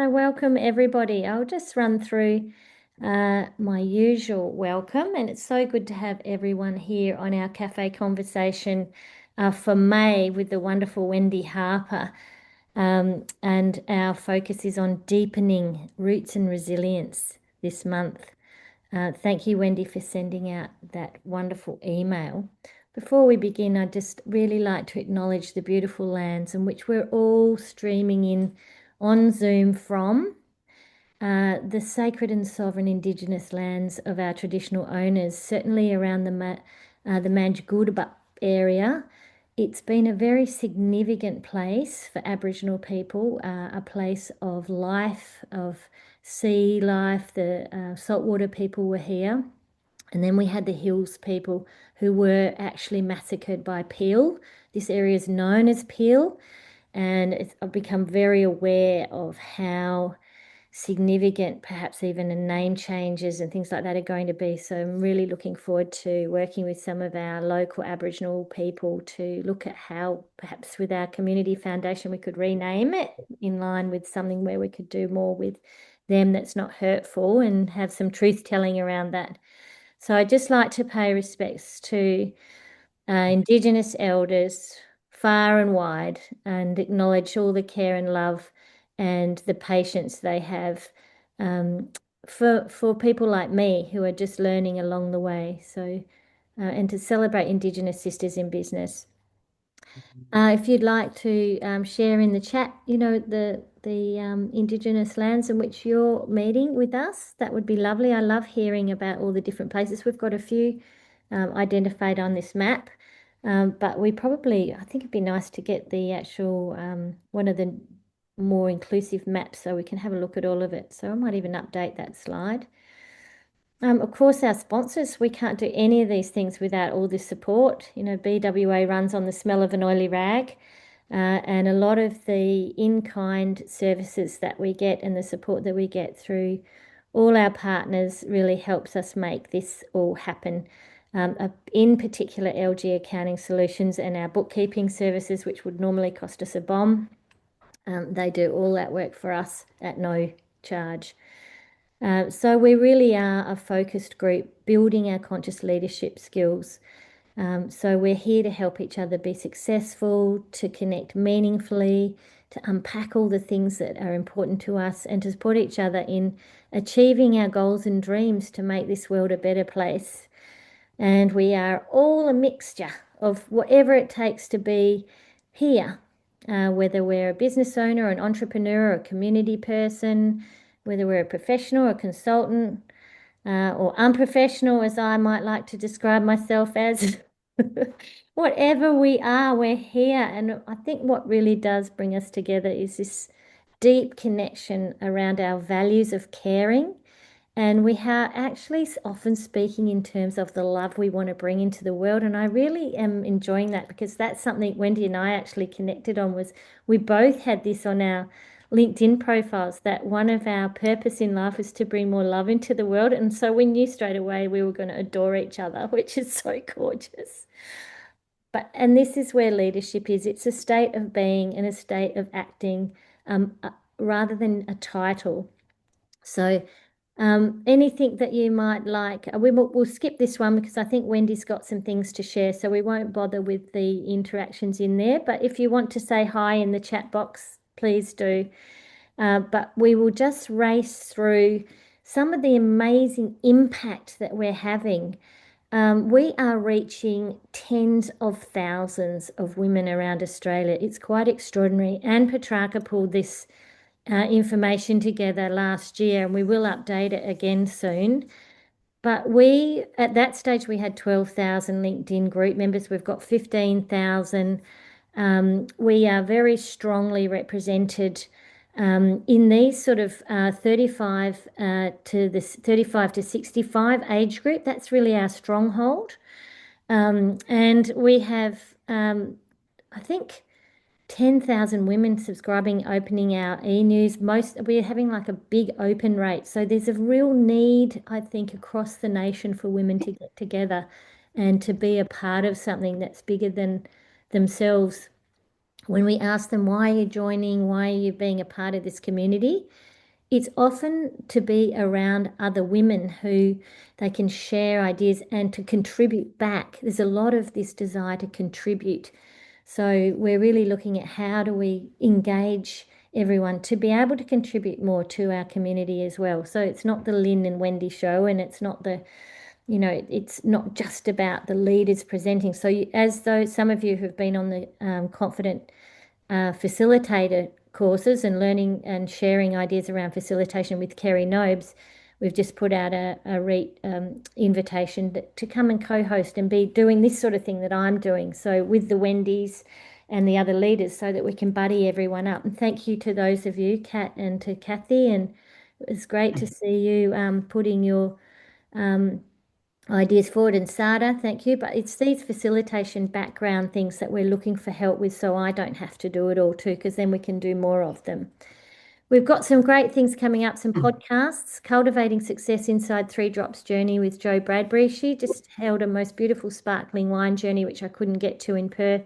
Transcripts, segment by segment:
So welcome everybody. I'll just run through my usual welcome, and it's so good to have everyone here on our cafe conversation for May with the wonderful Wendy Harper. And our focus is on deepening roots and resilience this month. Thank you, Wendy, for sending out that wonderful email. Before we begin, I'd just really like to acknowledge the beautiful lands in which we're all streaming in on Zoom from. The sacred and sovereign Indigenous lands of our traditional owners, certainly around the Manjgurba area. It's been a very significant place for Aboriginal people, a place of life, of sea life. The saltwater people were here. And then we had the Hills people who were actually massacred by Peel. This area is known as Peel, and I've become very aware of how significant, perhaps even a name changes and things like that are going to be. So I'm really looking forward to working with some of our local Aboriginal people to look at how perhaps with our community foundation we could rename it in line with something where we could do more with them that's not hurtful and have some truth telling around that. So I'd just like to pay respects to Indigenous elders far and wide and acknowledge all the care and love and the patience they have um, for people like me who are just learning along the way. So, and to celebrate Indigenous sisters in business. If you'd like to share in the chat, the Indigenous lands in which you're meeting with us, that would be lovely. I love hearing about all the different places. We've got a few identified on this map, but I think it'd be nice to get the actual one of the more inclusive maps so we can have a look at all of it. So I might even update that slide. Of course, our sponsors, we can't do any of these things without all the support. BWA runs on the smell of an oily rag, and a lot of the in-kind services that we get and the support that we get through all our partners really helps us make this all happen. In particular, LG Accounting Solutions and our bookkeeping services, which would normally cost us a bomb. They do all that work for us at no charge. So we really are a focused group building our conscious leadership skills. So we're here to help each other be successful, to connect meaningfully, to unpack all the things that are important to us, and to support each other in achieving our goals and dreams to make this world a better place. And we are all a mixture of whatever it takes to be here, whether we're a business owner, an entrepreneur, or a community person, whether we're a professional, a consultant, or unprofessional, as I might like to describe myself as. Whatever we are, we're here. And I think what really does bring us together is this deep connection around our values of caring. And we are actually often speaking in terms of the love we want to bring into the world. And I really am enjoying that because that's something Wendy and I actually connected on was we both had this on our LinkedIn profiles that one of our purpose in life is to bring more love into the world. And so we knew straight away we were going to adore each other, which is so gorgeous. And this is where leadership is. It's a state of being and a state of acting rather than a title. So anything that you might like, we'll skip this one because I think Wendy's got some things to share, so we won't bother with the interactions in there. But if you want to say hi in the chat box, please do. But we will just race through some of the amazing impact that we're having. We are reaching tens of thousands of women around Australia. It's quite extraordinary. And Petrarca pulled this information together last year, and we will update it again soon. But at that stage, we had 12,000 LinkedIn group members. We've got 15,000. We are very strongly represented in these sort of 35 to 65 age group. That's really our stronghold. And we have, I think, 10,000 women subscribing, opening our e-news. We're having like a big open rate. So there's a real need, I think, across the nation for women to get together and to be a part of something that's bigger than themselves. When we ask them, why are you joining? Why are you being a part of this community? it's often to be around other women who they can share ideas and to contribute back. There's a lot of this desire to contribute. So we're really looking at how do we engage everyone to be able to contribute more to our community as well. So it's not the Lynn and Wendy show, and it's not it's not just about the leaders presenting. So as though some of you have been on the confident facilitator courses and learning and sharing ideas around facilitation with Kerry Nobes, we've just put out a invitation to come and co-host and be doing this sort of thing that I'm doing. So with the Wendy's and the other leaders so that we can buddy everyone up. And thank you to those of you, Kat and to Kathy. And it was great to see you putting your ideas forward. And Sada, thank you. But it's these facilitation background things that we're looking for help with so I don't have to do it all too, because then we can do more of them. We've got some great things coming up, some podcasts, Cultivating Success Inside 3 Drops Journey with Jo Bradbury. She just held a most beautiful sparkling wine journey, which I couldn't get to in Perth.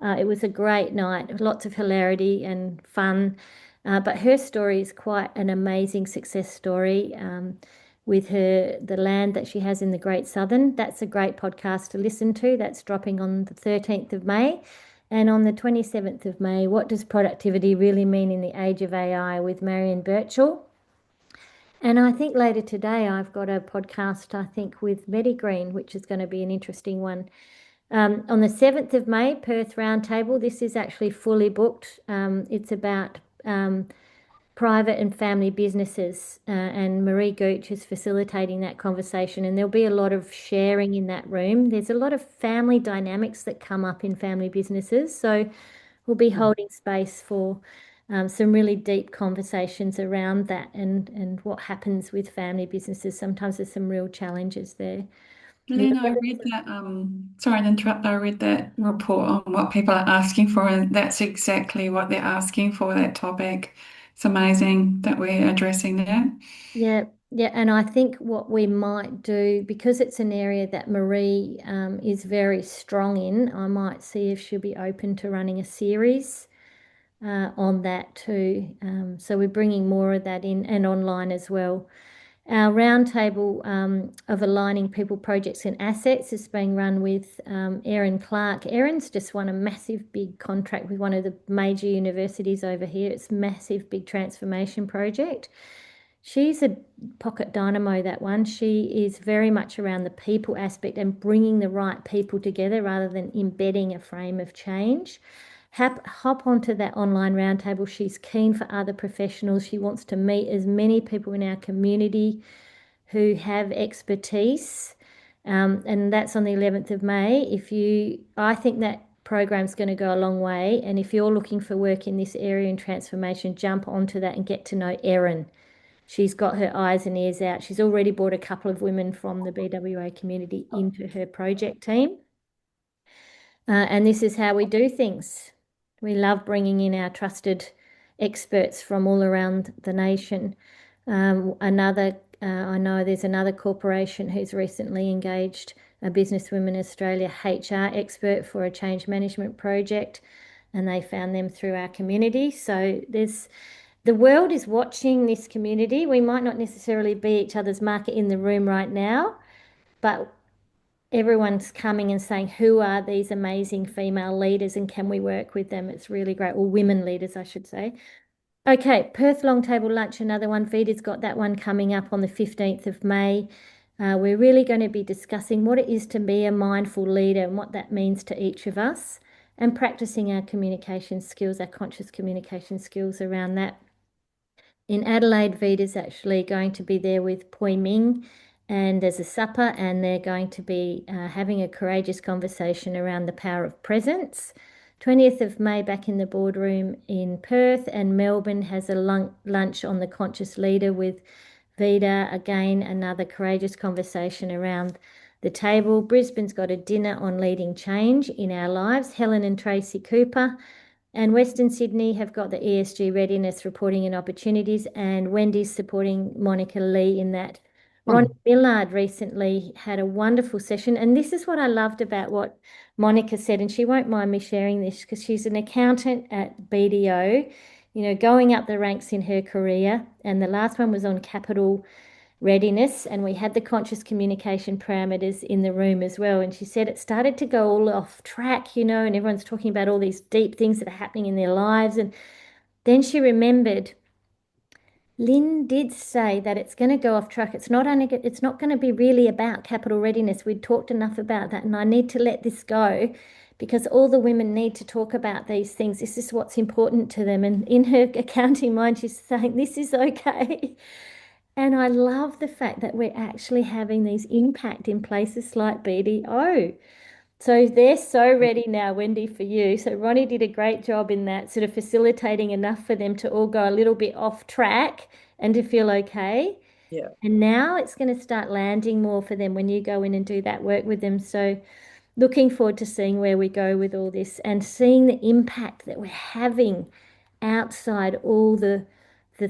It was a great night, lots of hilarity and fun. But her story is quite an amazing success story with the land that she has in the Great Southern. That's a great podcast to listen to. That's dropping on the 13th of May. And on the 27th of May, What Does Productivity Really Mean in the Age of AI with Marion Birchall. And I think later today I've got a podcast, I think, with Medi Green, which is going to be an interesting one. On the 7th of May, Perth Roundtable. This is actually fully booked. It's about private and family businesses, and Marie Gooch is facilitating that conversation. And there'll be a lot of sharing in that room. There's a lot of family dynamics that come up in family businesses. So we'll be holding space for some really deep conversations around that and what happens with family businesses. Sometimes there's some real challenges there. Lynn, I read that, sorry to interrupt, I read that report on what people are asking for, and that's exactly what they're asking for, that topic. It's amazing that we're addressing that. Yeah, yeah, and I think what we might do, because it's an area that Marie is very strong in, I might see if she'll be open to running a series on that too. So we're bringing more of that in and online as well. Our roundtable of aligning people, projects, and assets is being run with Erin Clark. Erin's just won a massive big contract with one of the major universities over here. It's a massive big transformation project. She's a pocket dynamo, that one. She is very much around the people aspect and bringing the right people together rather than embedding a frame of change. Hop onto that online roundtable. She's keen for other professionals. She wants to meet as many people in our community who have expertise. And that's on the 11th of May. I think that program's going to go a long way. And if you're looking for work in this area in transformation, jump onto that and get to know Erin. She's got her eyes and ears out. She's already brought a couple of women from the BWA community into her project team. And this is how we do things. We love bringing in our trusted experts from all around the nation. I know there's another corporation who's recently engaged a Businesswomen Australia HR expert for a change management project, and they found them through our community. So the world is watching this community. We might not necessarily be each other's market in the room right now, but everyone's coming and saying, who are these amazing female leaders and can we work with them? It's really great. Or women leaders, I should say. Okay, Perth Long Table Lunch, another one. Vida's got that one coming up on the 15th of May. We're really going to be discussing what it is to be a mindful leader and what that means to each of us, and practicing our communication skills, our conscious communication skills around that. In Adelaide, Vida's actually going to be there with Pui Ming, and there's a supper, and they're going to be having a courageous conversation around the power of presence. 20th of May back in the boardroom in Perth, and Melbourne has a lunch on the conscious leader with Vida. Again, another courageous conversation around the table. Brisbane's got a dinner on leading change in our lives. Helen and Tracy Cooper. And Western Sydney have got the ESG readiness reporting and opportunities, and Wendy's supporting Monica Lee in that. Ronnie Millard recently had a wonderful session, and this is what I loved about what Monica said, and she won't mind me sharing this because she's an accountant at BDO going up the ranks in her career. And the last one was on capital readiness. And we had the conscious communication parameters in the room as well. And she said it started to go all off track, and everyone's talking about all these deep things that are happening in their lives. And then she remembered Lynn did say that it's going to go off track. It's not going to be really about capital readiness. We'd talked enough about that, and I need to let this go because all the women need to talk about these things. This is what's important to them. And in her accounting mind, she's saying this is okay. And I love the fact that we're actually having these impact in places like BDO. So they're so ready now, Wendy, for you. So Ronnie did a great job in that, sort of facilitating enough for them to all go a little bit off track and to feel okay. Yeah. And now it's going to start landing more for them when you go in and do that work with them. So looking forward to seeing where we go with all this and seeing the impact that we're having outside all the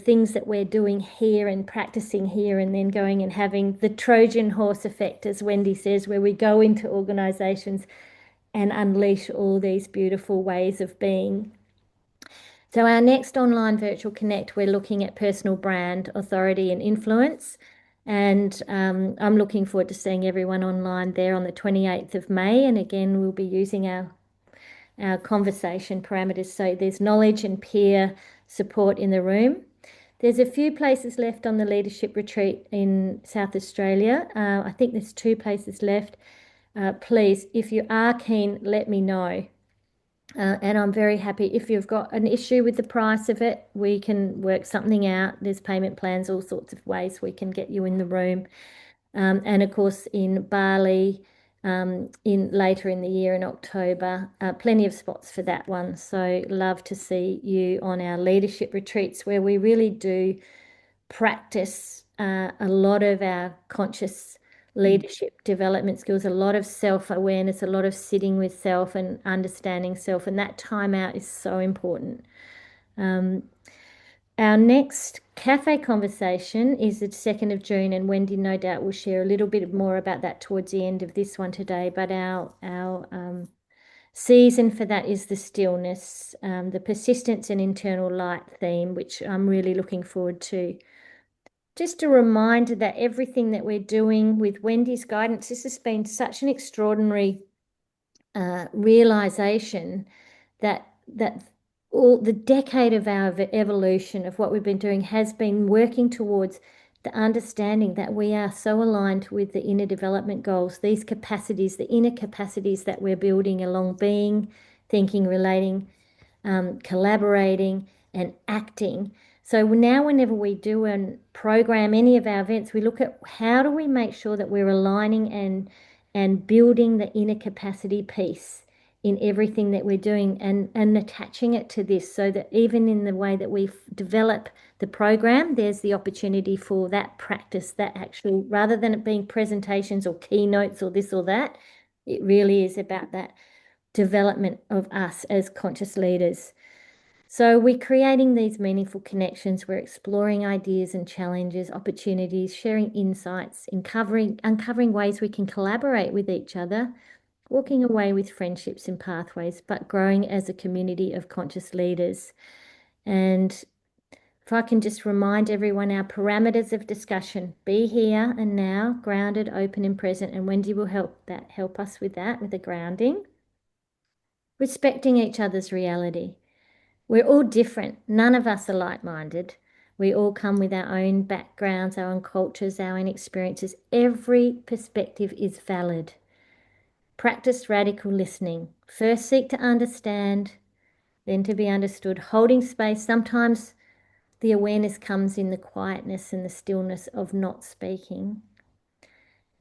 things that we're doing here and practicing here, and then going and having the Trojan horse effect, as Wendy says, where we go into organizations and unleash all these beautiful ways of being. So, our next online virtual connect, we're looking at personal brand, authority, and influence. And I'm looking forward to seeing everyone online there on the 28th of May. And again, we'll be using our conversation parameters. So, there's knowledge and peer support in the room. There's a few places left on the leadership retreat in South Australia. I think there's 2 places left. Please, if you are keen, let me know. And I'm very happy. If you've got an issue with the price of it, we can work something out. There's payment plans, all sorts of ways we can get you in the room. And of course, in Bali, in later in the year in October, plenty of spots for that one. So love to see you on our leadership retreats where we really do practice a lot of our conscious leadership development skills, a lot of self-awareness, a lot of sitting with self and understanding self. And that time out is so important. Our next cafe conversation is the 2nd of June, and Wendy no doubt will share a little bit more about that towards the end of this one today. But our season for that is the stillness, the persistence and internal light theme, which I'm really looking forward to. Just a reminder that everything that we're doing with Wendy's guidance, this has been such an extraordinary realization that all the decade of our evolution of what we've been doing has been working towards the understanding that we are so aligned with the inner development goals, these capacities, the inner capacities that we're building along being, thinking, relating, collaborating, and acting. So now, whenever we do and program any of our events, we look at how do we make sure that we're aligning and building the inner capacity piece in everything that we're doing, and attaching it to this, so that even in the way that we develop the program, there's the opportunity for that practice, that actual, rather than it being presentations or keynotes or this or that, it really is about that development of us as conscious leaders. So we're creating these meaningful connections. We're exploring ideas and challenges, opportunities, sharing insights, uncovering ways we can collaborate with each other, walking away with friendships and pathways, but growing as a community of conscious leaders. And if I can just remind everyone, our parameters of discussion: be here and now, grounded, open, and present. And Wendy will help us with that, with the grounding. Respecting each other's reality. We're all different. None of us are like-minded. We all come with our own backgrounds, our own cultures, our own experiences. Every perspective is valid. Practice radical listening. First seek to understand, then to be understood. Holding space. Sometimes the awareness comes in the quietness and the stillness of not speaking.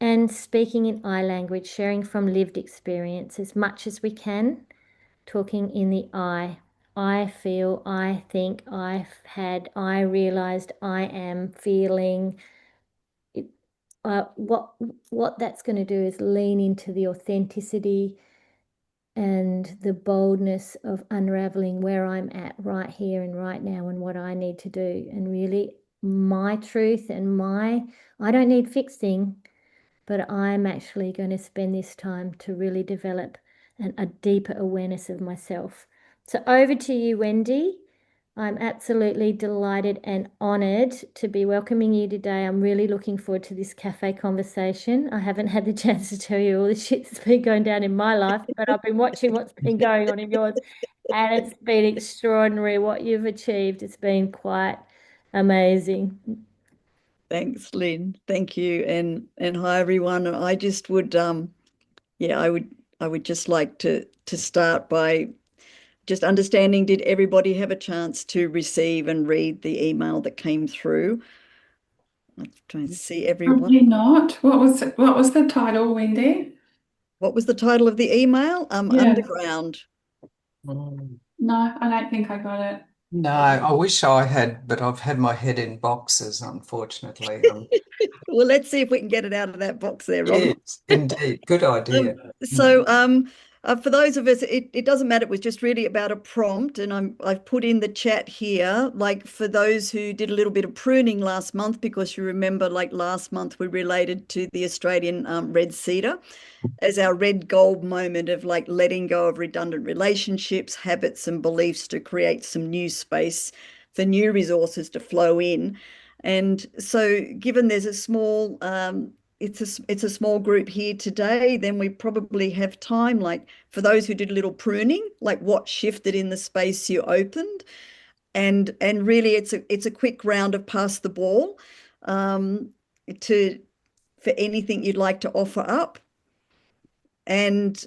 And speaking in I language, sharing from lived experience as much as we can, talking in the I feel, I think, I've had, I realized, I am feeling. What that's going to do is lean into the authenticity and the boldness of unraveling where I'm at right here and right now and what I need to do. And really, my truth and I don't need fixing, but I'm actually going to spend this time to really develop a deeper awareness of myself. So over to you, Wendy. I'm absolutely delighted and honoured to be welcoming you today. I'm really looking forward to this cafe conversation. I haven't had the chance to tell you all the shit that's been going down in my life, but I've been watching what's been going on in yours, and it's been extraordinary what you've achieved. It's been quite amazing. Thanks, Lynn. Thank you. And hi everyone. And I just would yeah, I would just like to start by just understanding, did everybody have a chance to receive and read the email that came through? I'm trying to see everyone. Probably not. What was the title, Wendy? What was the title of the email? Yeah. Underground. Mm. No, I don't think I got it. No, I wish I had, but I've had my head in boxes, unfortunately. Well, let's see if we can get it out of that box there, Robin. Yes, indeed. Good idea. So, for those of us, it doesn't matter. It was just really about a prompt, and I've put in the chat here, like for those who did a little bit of pruning last month, because you remember, like last month we related to the Australian red cedar as our red gold moment of like letting go of redundant relationships, habits, and beliefs to create some new space for new resources to flow in. And so, given there's a small it's a small group here today, then we probably have time, like for those who did a little pruning, like what shifted in the space you opened, and really it's a quick round of pass the ball, um, to for anything you'd like to offer up. And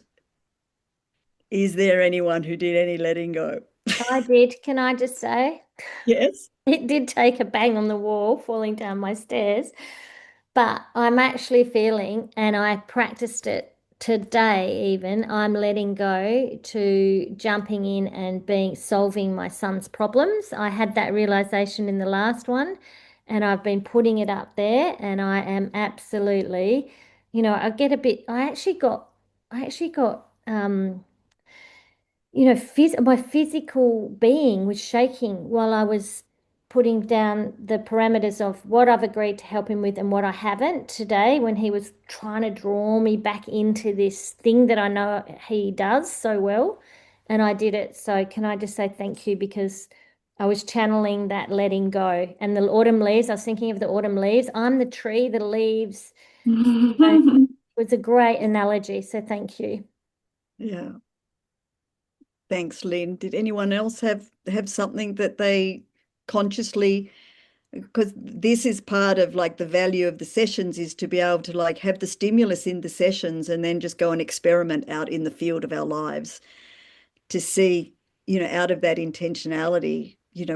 is there anyone who did any letting go? I did, can I just say? Yes. It did take a bang on the wall falling down my stairs, but I'm actually feeling, and I practiced it today even, I'm letting go to jumping in and being solving my son's problems. I had that realization in the last one, and I've been putting it up there, and I am absolutely, I get a bit, I actually got my physical being was shaking while I was putting down the parameters of what I've agreed to help him with and what I haven't today when he was trying to draw me back into this thing that I know he does so well. And I did it. So can I just say thank you because I was channeling that letting go. And the autumn leaves, I was thinking of the autumn leaves. I'm the tree, the leaves. It was a great analogy. So thank you. Yeah. Thanks, Lynn. Did anyone else have something that they consciously, because this is part of like the value of the sessions is to be able to like have the stimulus in the sessions and then just go and experiment out in the field of our lives to see, out of that intentionality,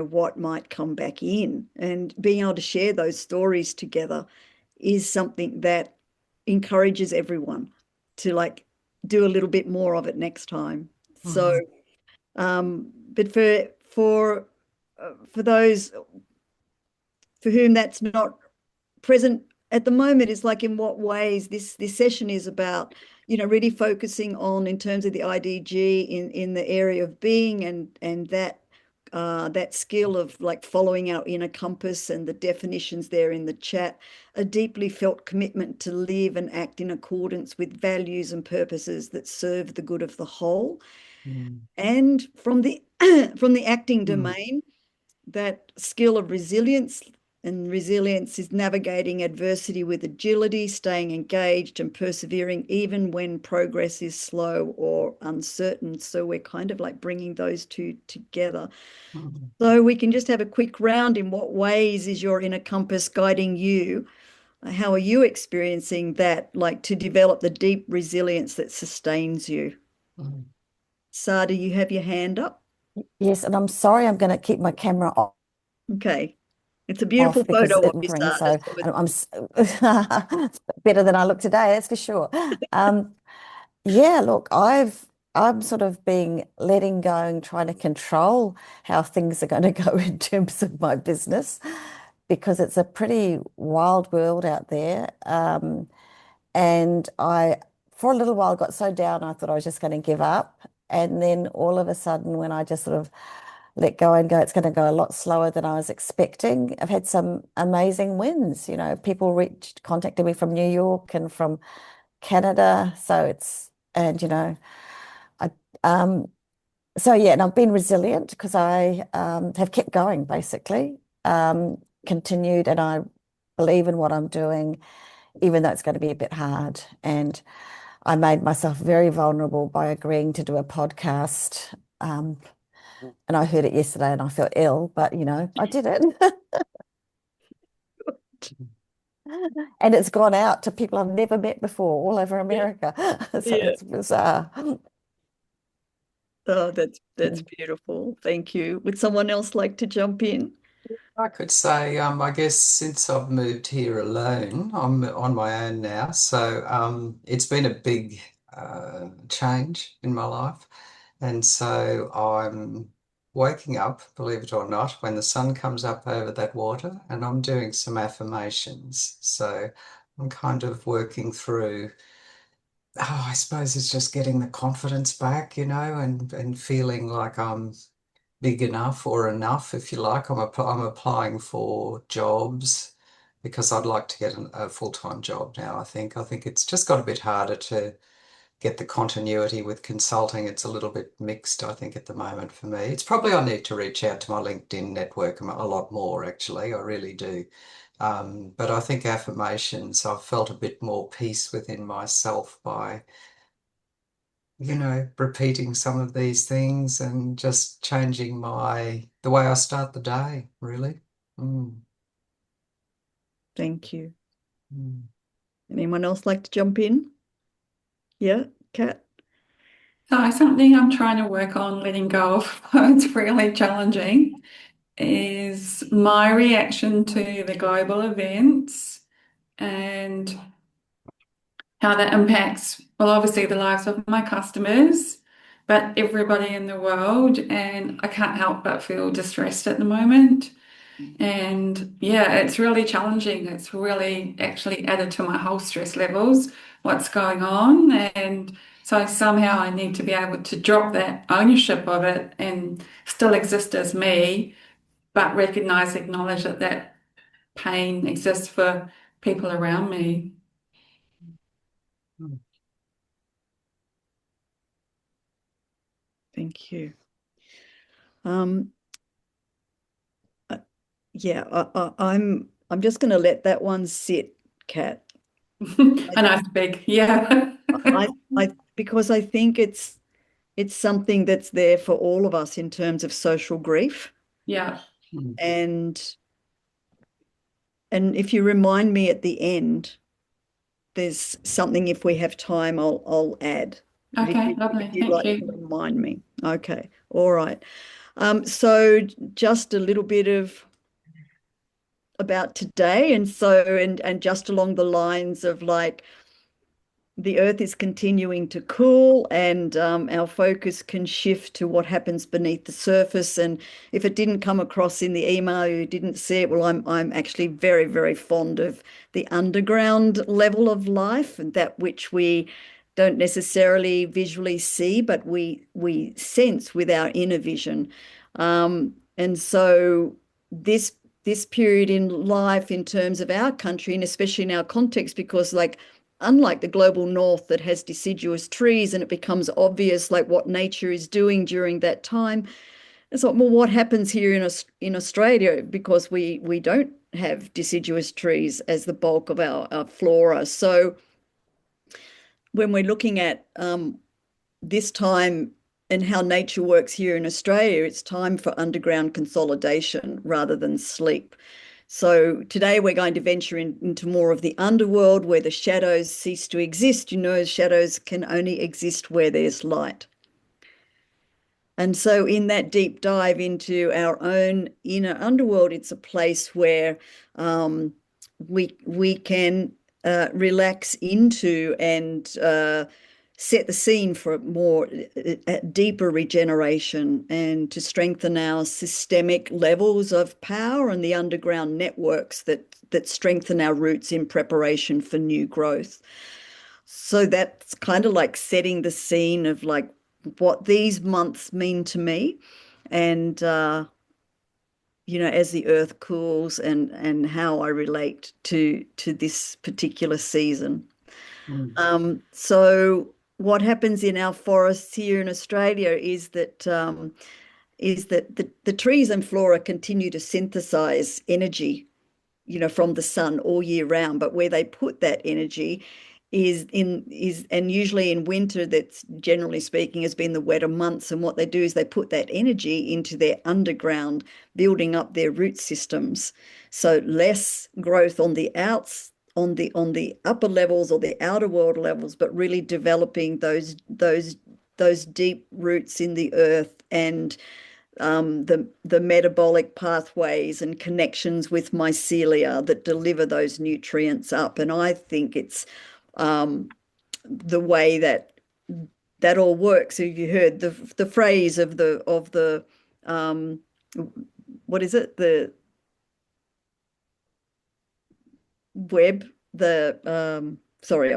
what might come back in, and being able to share those stories together is something that encourages everyone to like do a little bit more of it next time. So, Mm. but for those for whom that's not present at the moment, is like in what ways this session is about, really focusing on in terms of the IDG in the area of being, and that skill of like following our inner compass and the definitions there in the chat, a deeply felt commitment to live and act in accordance with values and purposes that serve the good of the whole. Mm. And from the from the acting Mm. domain, that skill of resilience, and resilience is navigating adversity with agility, staying engaged and persevering even when progress is slow or uncertain. So we're kind of like bringing those two together. Mm. So we can just have a quick round. In what ways is your inner compass guiding you? How are you experiencing that, like to develop the deep resilience that sustains you? Mm. Sada, you have your hand up. Yes, and I'm sorry, I'm going to keep my camera Okay. It's a beautiful off because photo of it you, rings. Sada. So it's better than I look today, that's for sure. Yeah, look, I'm sort of being letting go and trying to control how things are going to go in terms of my business because it's a pretty wild world out there. And for a little while, got so down, I thought I was just going to give up. And then all of a sudden, when I just sort of let go and go, it's going to go a lot slower than I was expecting. I've had some amazing wins. People contacted me from New York and from Canada. And I, um, So yeah, and I've been resilient because I have kept going basically, continued, and I believe in what I'm doing, even though it's going to be a bit hard. And I made myself very vulnerable by agreeing to do a podcast. And I heard it yesterday and I felt ill, but I did it. And it's gone out to people I've never met before all over America. So Yeah. it's bizarre. Oh, that's beautiful. Thank you. Would someone else like to jump in? I could say, I guess since I've moved here alone, I'm on my own now. So it's been a big change in my life. And so I'm waking up, believe it or not, when the sun comes up over that water, and I'm doing some affirmations. So I'm kind of working through, I suppose it's just getting the confidence back, and feeling like I'm big enough or enough, if you like. I'm applying for jobs because I'd like to get a full-time job now. I think it's just got a bit harder to get the continuity with consulting. It's a little bit mixed, I think, at the moment for me. It's probably I need to reach out to my LinkedIn network a lot more, actually. I really do. But I think affirmations, I've felt a bit more peace within myself by repeating some of these things and just changing the way I start the day, really. Mm, Thank you. mm. Anyone else like to jump in? Yeah, Kat? So something I'm trying to work on letting go of, it's really challenging, is my reaction to the global events and how that impacts, well, obviously the lives of my customers, but everybody in the world. And I can't help but feel distressed at the moment. And yeah, it's really challenging. It's really actually added to my whole stress levels, what's going on. And so somehow I need to be able to drop that ownership of it and still exist as me, but recognize, acknowledge that that pain exists for people around me. Mm. Thank you. Um, uh, yeah, I'm just going to let that one sit, Kat. I know it's big, yeah. I because I think it's something that's there for all of us in terms of social grief. Yeah. Mm. And if you remind me at the end, there's something, if we have time, I'll add. Okay, If lovely. you'd Thank like to you. remind me. Okay. All right. So just a little bit of about today, and just along the lines of like the earth is continuing to cool, and our focus can shift to what happens beneath the surface. And if it didn't come across in the email, you didn't see it, well, I'm actually very, very fond of the underground level of life, and that which we don't necessarily visually see, but we sense with our inner vision. And so this this period in life, in terms of our country, and especially in our context, because like unlike the global north that has deciduous trees and it becomes obvious like what nature is doing during that time, it's like, well, what happens here in Australia, because we don't have deciduous trees as the bulk of our flora. So when we're looking at this time and how nature works here in Australia, it's time for underground consolidation rather than sleep. So today we're going to venture into more of the underworld, where the shadows cease to exist. Shadows can only exist where there's light. And so in that deep dive into our own inner underworld, it's a place where we can relax into and set the scene for more deeper regeneration, and to strengthen our systemic levels of power and the underground networks that strengthen our roots in preparation for new growth. So that's kind of like setting the scene of like what these months mean to me, and as the earth cools, and how I relate to this particular season. Mm. So what happens in our forests here in Australia is that the trees and flora continue to synthesize energy, from the sun all year round. But where they put that energy and usually in winter, that's generally speaking has been the wetter months. And what they do is they put that energy into their underground, building up their root systems. So less growth on the upper levels or the outer world levels, but really developing those deep roots in the earth, and the metabolic pathways and connections with mycelia that deliver those nutrients up. And I think it's the way that all works. Have you heard the phrase of the what is it? The web, sorry,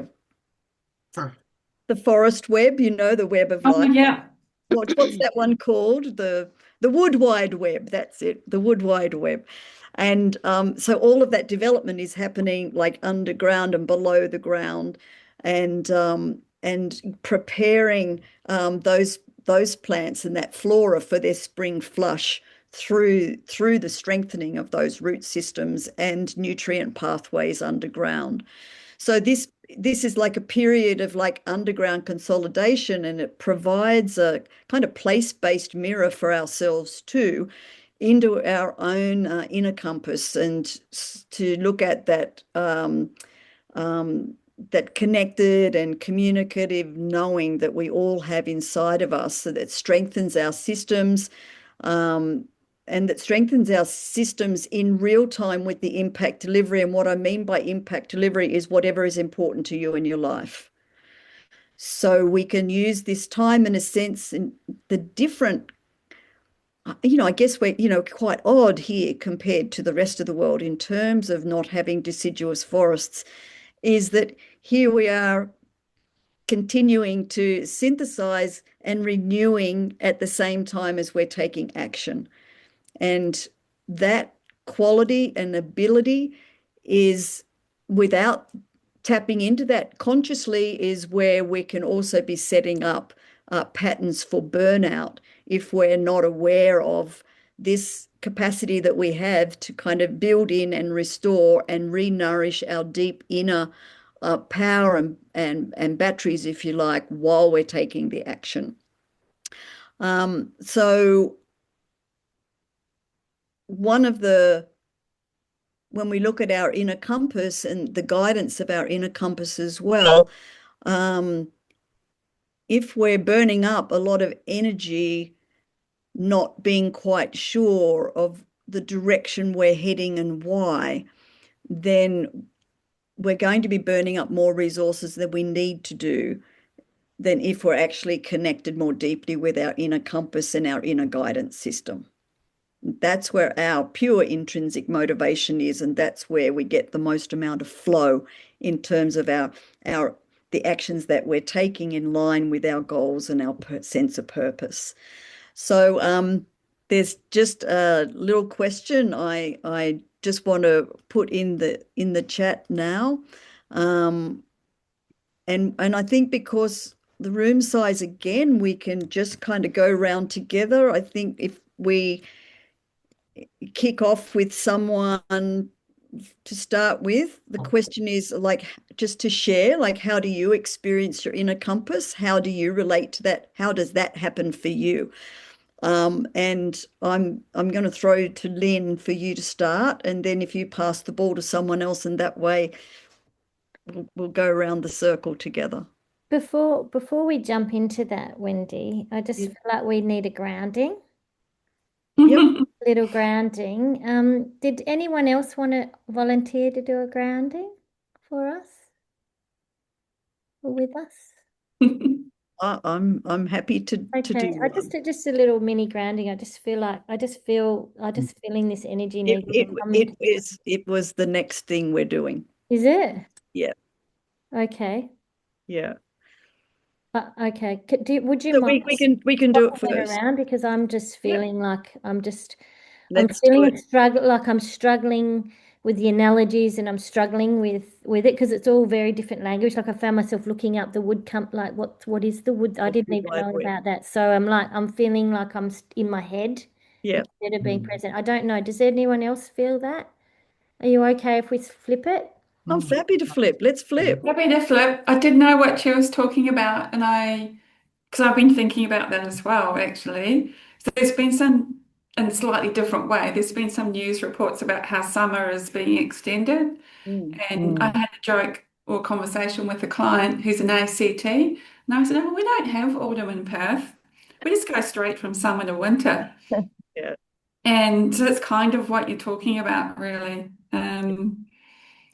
the forest web, the web of Oh, life. yeah. What's that one called? The wood wide web. That's it. The wood wide web. And so all of that development is happening like underground and below the ground, and preparing those plants and that flora for their spring flush through the strengthening of those root systems and nutrient pathways underground. So this is like a period of like underground consolidation, and it provides a kind of place-based mirror for ourselves too, into our own inner compass, and to look at that connected and communicative knowing that we all have inside of us, so that strengthens our systems, and that strengthens our systems in real time with the impact delivery. And what I mean by impact delivery is whatever is important to you in your life. So we can use this time in a sense, in the different, I guess we're, quite odd here compared to the rest of the world in terms of not having deciduous forests, is that here we are continuing to synthesize and renewing at the same time as we're taking action. And that quality and ability is, without tapping into that consciously, is where we can also be setting up patterns for burnout if we're not aware of this capacity that we have to kind of build in and restore and re-nourish our deep inner power and batteries, if you like, while we're taking the action. So when we look at our inner compass and the guidance of our inner compass as well, if we're burning up a lot of energy, not being quite sure of the direction we're heading and why, then we're going to be burning up more resources than we need to do, than if we're actually connected more deeply with our inner compass and our inner guidance system. That's where our pure intrinsic motivation is, and that's where we get the most amount of flow in terms of the actions that we're taking in line with our goals and our sense of purpose. So there's just a little question I just want to put in the chat now, and I think because the room size, again, we can just kind of go around together. I think if we kick off with someone to start with, the question is like just to share, like, how do you experience your inner compass? How do you relate to that? How does that happen for you? And I'm going to throw to Lynn for you to start, and then if you pass the ball to someone else, and that way we'll go around the circle together. Before we jump into that, Wendy, I just feel like we need a grounding. Yep. Little grounding. Did anyone else want to volunteer to do a grounding for us or with us? I'm happy to Okay, do I one. just a little mini grounding. I just feeling this energy needs to come into. It was the next thing we're doing. Is it? Yeah. Okay. Yeah. Okay. Would you So mind we can do it swapping it first. around, because I'm just feeling like I'm Let's do it. like I'm struggling with the analogies, and I'm struggling with it because it's all very different language. Like I found myself looking up the wood like what is the wood? I didn't even know about that. So I'm feeling like I'm in my head instead of being present. I don't know. Does anyone else feel that? Are you okay if we flip it? I'm happy to flip. Let's flip. Happy to flip. I did know what she was talking about, and because I've been thinking about that as well, actually. So there's been some, in a slightly different way, there's been some news reports about how summer is being extended. And I had a joke or conversation with a client who's an ACT, and I said, "Oh, we don't have autumn in Perth. We just go straight from summer to winter." Yeah. And so that's kind of what you're talking about, really.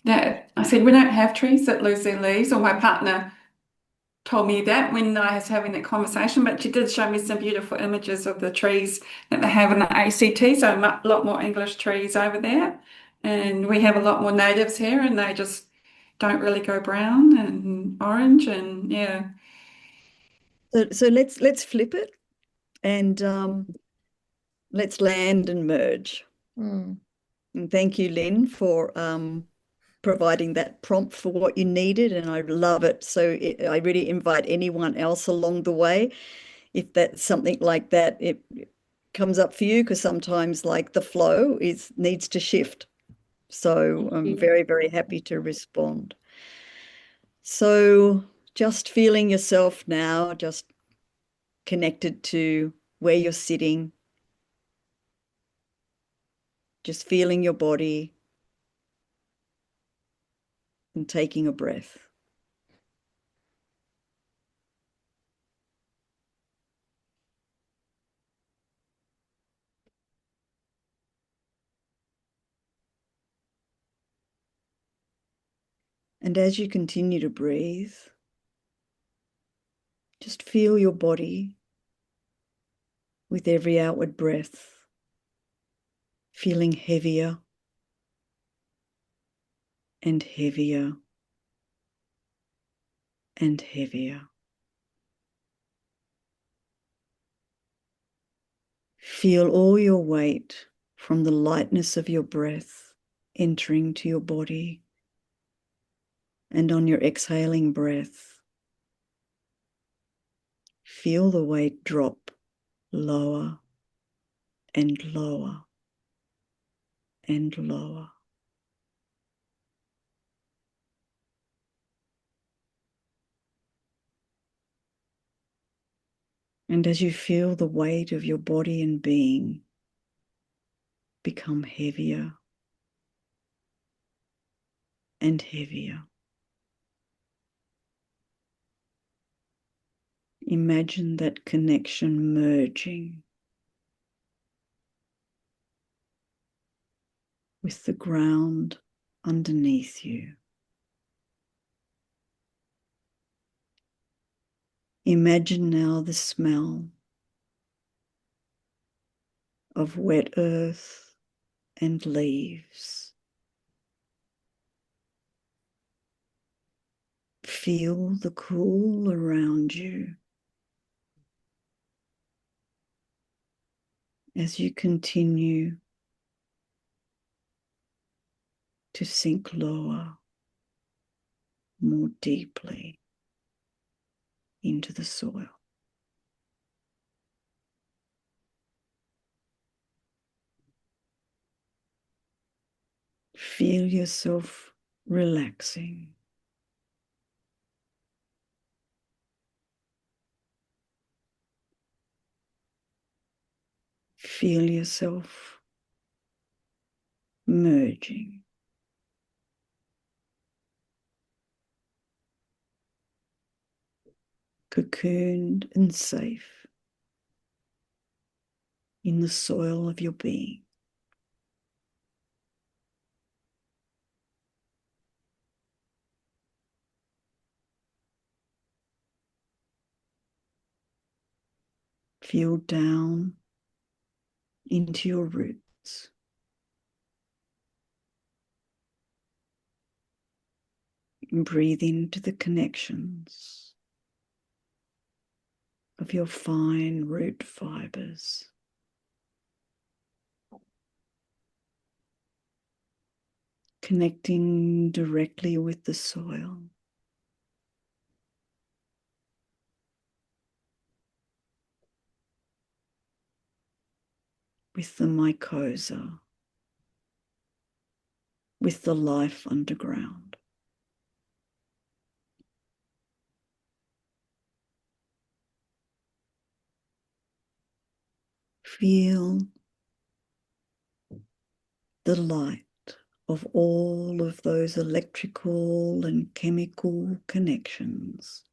That I said, we don't have trees that lose their leaves, or my partner told me that when I was having that conversation, but she did show me some beautiful images of the trees that they have in the ACT, so a lot more English trees over there. And we have a lot more natives here, and they just don't really go brown and orange, and yeah. So let's flip it, and let's land and merge. Mm. And thank you, Lynn, for providing that prompt for what you needed, and I love it. So I really invite anyone else along the way, if that's something like that, it comes up for you, because sometimes like the flow needs to shift. So I'm very, very happy to respond. So just feeling yourself now, just connected to where you're sitting, just feeling your body and taking a breath. And as you continue to breathe, just feel your body with every outward breath, feeling heavier and heavier and heavier. Feel all your weight from the lightness of your breath entering to your body, and on your exhaling breath, feel the weight drop lower and lower and lower. And as you feel the weight of your body and being become heavier and heavier, imagine that connection merging with the ground underneath you. Imagine now the smell of wet earth and leaves. Feel the cool around you as you continue to sink lower, more deeply into the soil. Feel yourself relaxing. Feel yourself merging. Cocooned and safe in the soil of your being. Feel down into your roots. And breathe into the connections of your fine root fibers. connecting directly with the soil, with the mycorrhiza, with the life underground. Feel the light of all of those electrical and chemical connections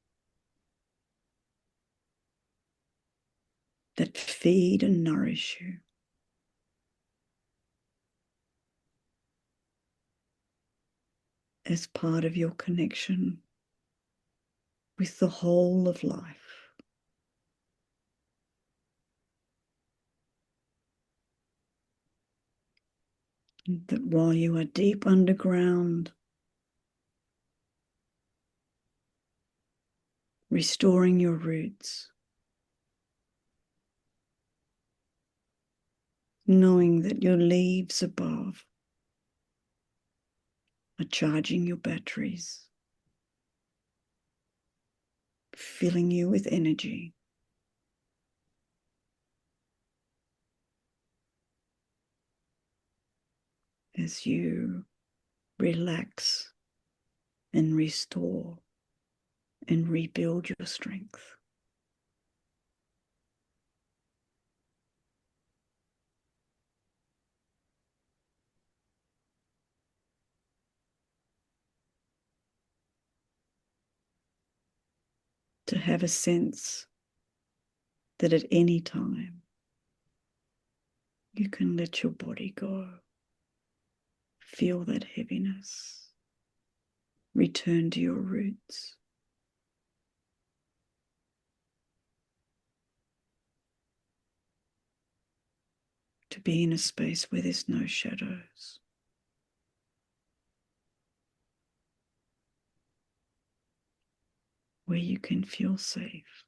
that feed and nourish you. As part of your connection with the whole of life. And that while you are deep underground, restoring your roots, knowing that your leaves above are charging your batteries, filling you with energy. As you relax and restore and rebuild your strength. To have a sense that at any time you can let your body go. Feel that heaviness. Return to your roots. To be in a space where there's no shadows. Where you can feel safe.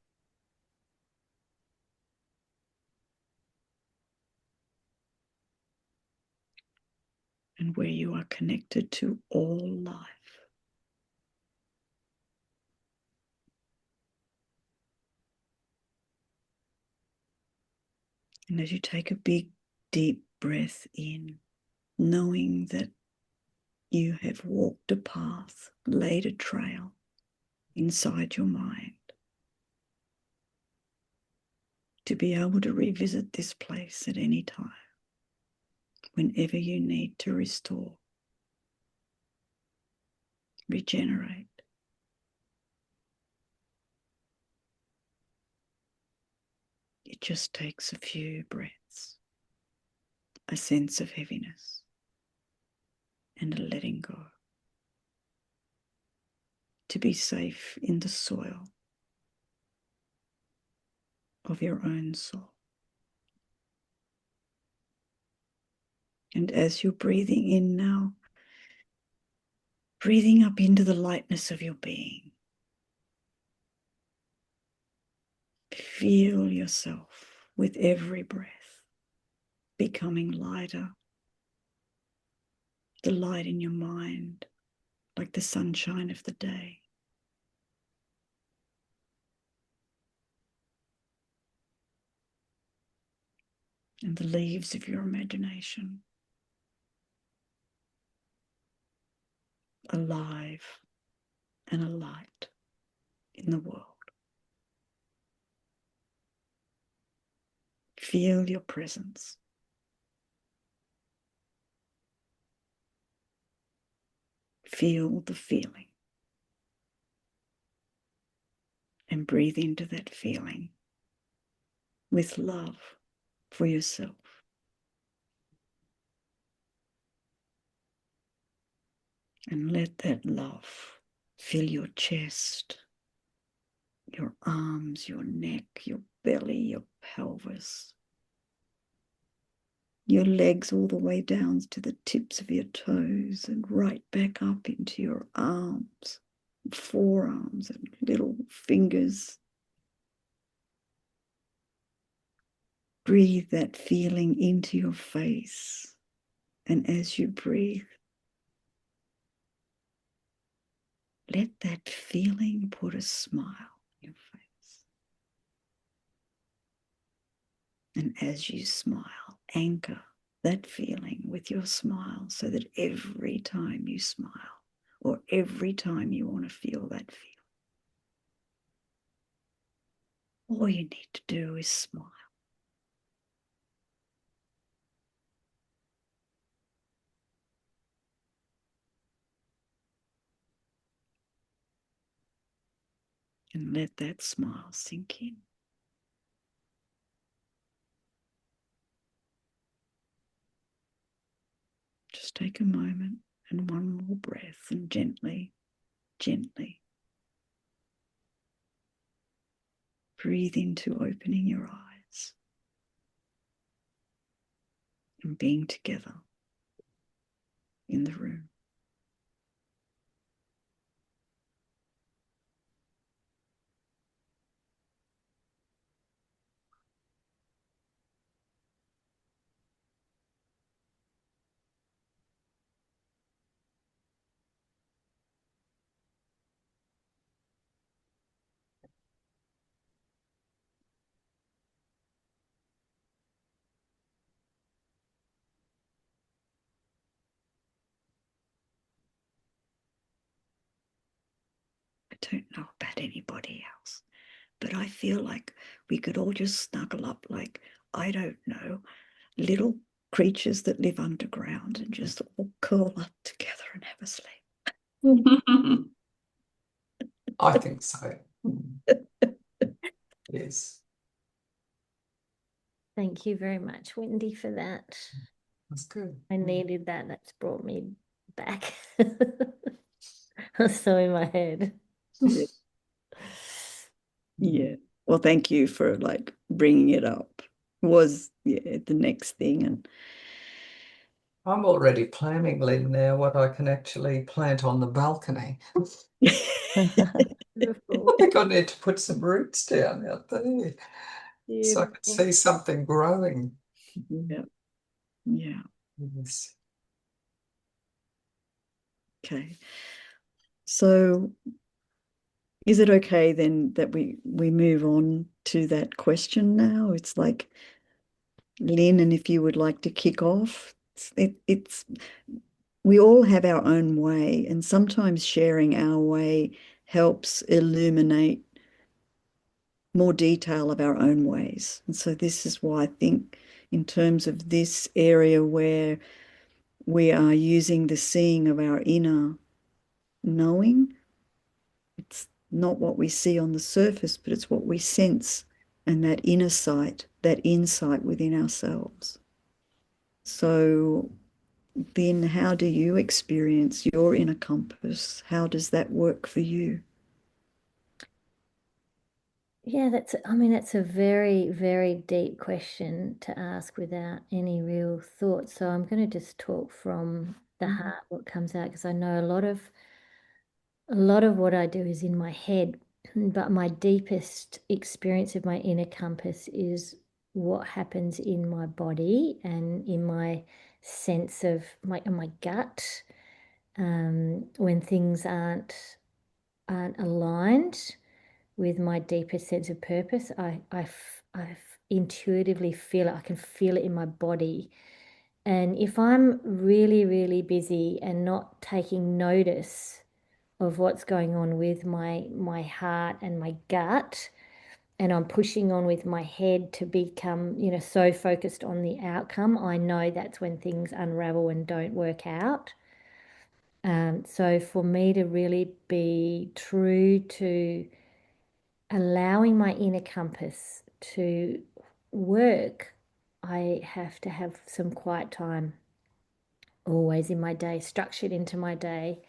And where you are connected to all life. And as you take a big, deep breath in, knowing that you have walked a path, laid a trail inside your mind, to be able to revisit this place at any time, whenever you need to restore, regenerate. It just takes a few breaths, a sense of heaviness, and a letting go. To be safe in the soil of your own soul. And as you're breathing in now, breathing up into the lightness of your being. Feel yourself with every breath becoming lighter. The light in your mind, like the sunshine of the day. And the leaves of your imagination, alive and a light in the world. Feel your presence. Feel the feeling. And breathe into that feeling with love for yourself. And let that love fill your chest, your arms, your neck, your belly, your pelvis, your legs all the way down to the tips of your toes and right back up into your arms, forearms and little fingers. Breathe that feeling into your face. And as you breathe, let that feeling put a smile on your face. And as you smile, anchor that feeling with your smile so that every time you smile or every time you want to feel that feeling, all you need to do is smile. And let that smile sink in. Just take a moment and one more breath and gently, gently breathe into opening your eyes and being together in the room. I don't know about anybody else, but I feel like we could all just snuggle up like, I don't know, little creatures that live underground and just all curl up together and have a sleep. I think so. Yes, Thank you very much, Wendy, for that. that's good. I needed that. That's brought me back. I was so in my head. Yeah. Yeah. Well, thank you for like bringing it up. Was the next thing, and I'm already planning, Lynn, now what I can actually plant on the balcony. Beautiful. I think I need to put some roots down out there so I can Beautiful. see something growing. yeah, yeah. Yes. Okay. So is it okay then that we move on to that question now? It's like, Lynn, and if you would like to kick off, it's we all have our own way, and sometimes sharing our way helps illuminate more detail of our own ways. And so this is why I think in terms of this area where we are using the seeing of our inner knowing, it's not what we see on the surface, but it's what we sense and that inner sight, that insight within ourselves. So then how do you experience your inner compass? How does that work for you? Yeah, that's a very, very deep question to ask without any real thought. So I'm going to just talk from the heart, what comes out, because I know a lot of what I do is in my head, but my deepest experience of my inner compass is what happens in my body and in my sense of my gut, when things aren't aligned with my deepest sense of purpose. I intuitively feel it. I can feel it in my body. And if I'm really, really busy and not taking notice of what's going on with my heart and my gut, and I'm pushing on with my head to become, so focused on the outcome, I know that's when things unravel and don't work out. So for me to really be true to allowing my inner compass to work, I have to have some quiet time always in my day, structured into my day.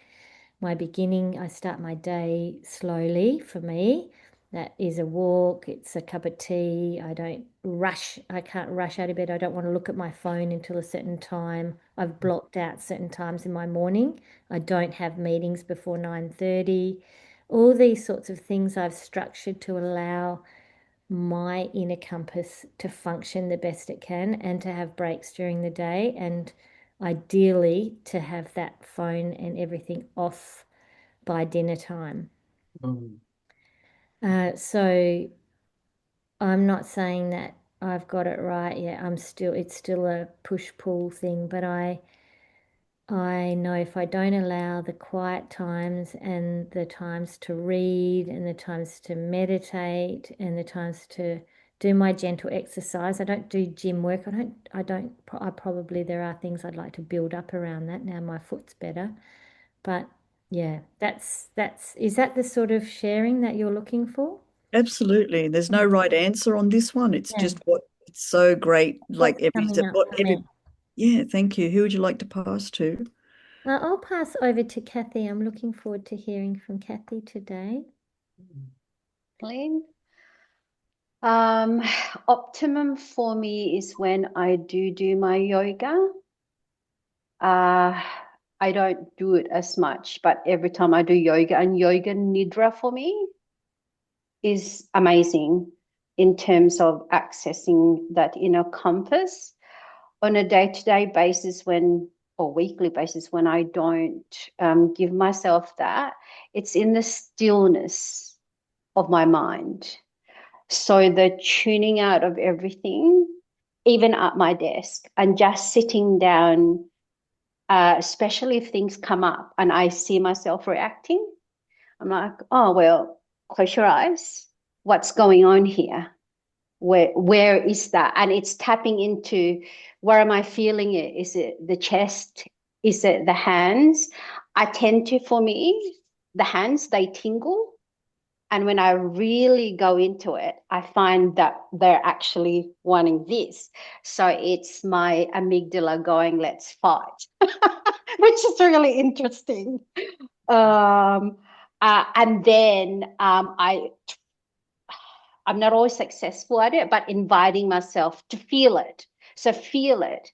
My beginning, I start my day slowly for me. That is a walk, it's a cup of tea. I don't rush, I can't rush out of bed. I don't want to look at my phone until a certain time. I've blocked out certain times in my morning. I don't have meetings before 9:30. All these sorts of things I've structured to allow my inner compass to function the best it can and to have breaks during the day, and ideally to have that phone and everything off by dinner time. Mm. So I'm not saying that I've got it right yet. It's still a push-pull thing, but I know if I don't allow the quiet times and the times to read and the times to meditate and the times to do my gentle exercise. I don't do gym work. I probably, there are things I'd like to build up around that now my foot's better. But yeah, is that the sort of sharing that you're looking for? Absolutely. There's no right answer on this one. It's Yeah. just what it's so great. Like What's every coming up for me? yeah, thank you. Who would you like to pass to? I'll pass over to Kathy. I'm looking forward to hearing from Kathy today. Clean. Optimum for me is when I do my yoga. I don't do it as much, but every time I do yoga, and yoga nidra for me is amazing in terms of accessing that inner compass on a day-to-day basis or weekly basis when I don't give myself that. It's in the stillness of my mind. So the tuning out of everything, even at my desk, and just sitting down, especially if things come up and I see myself reacting, I'm like, oh, well, close your eyes. What's going on here? Where is that? And it's tapping into, where am I feeling it? Is it the chest? Is it the hands? For me, the hands, they tingle. And when I really go into it, I find that they're actually wanting this. So it's my amygdala going, let's fight, which is really interesting. And then I'm not always successful at it, but inviting myself to feel it. So feel it,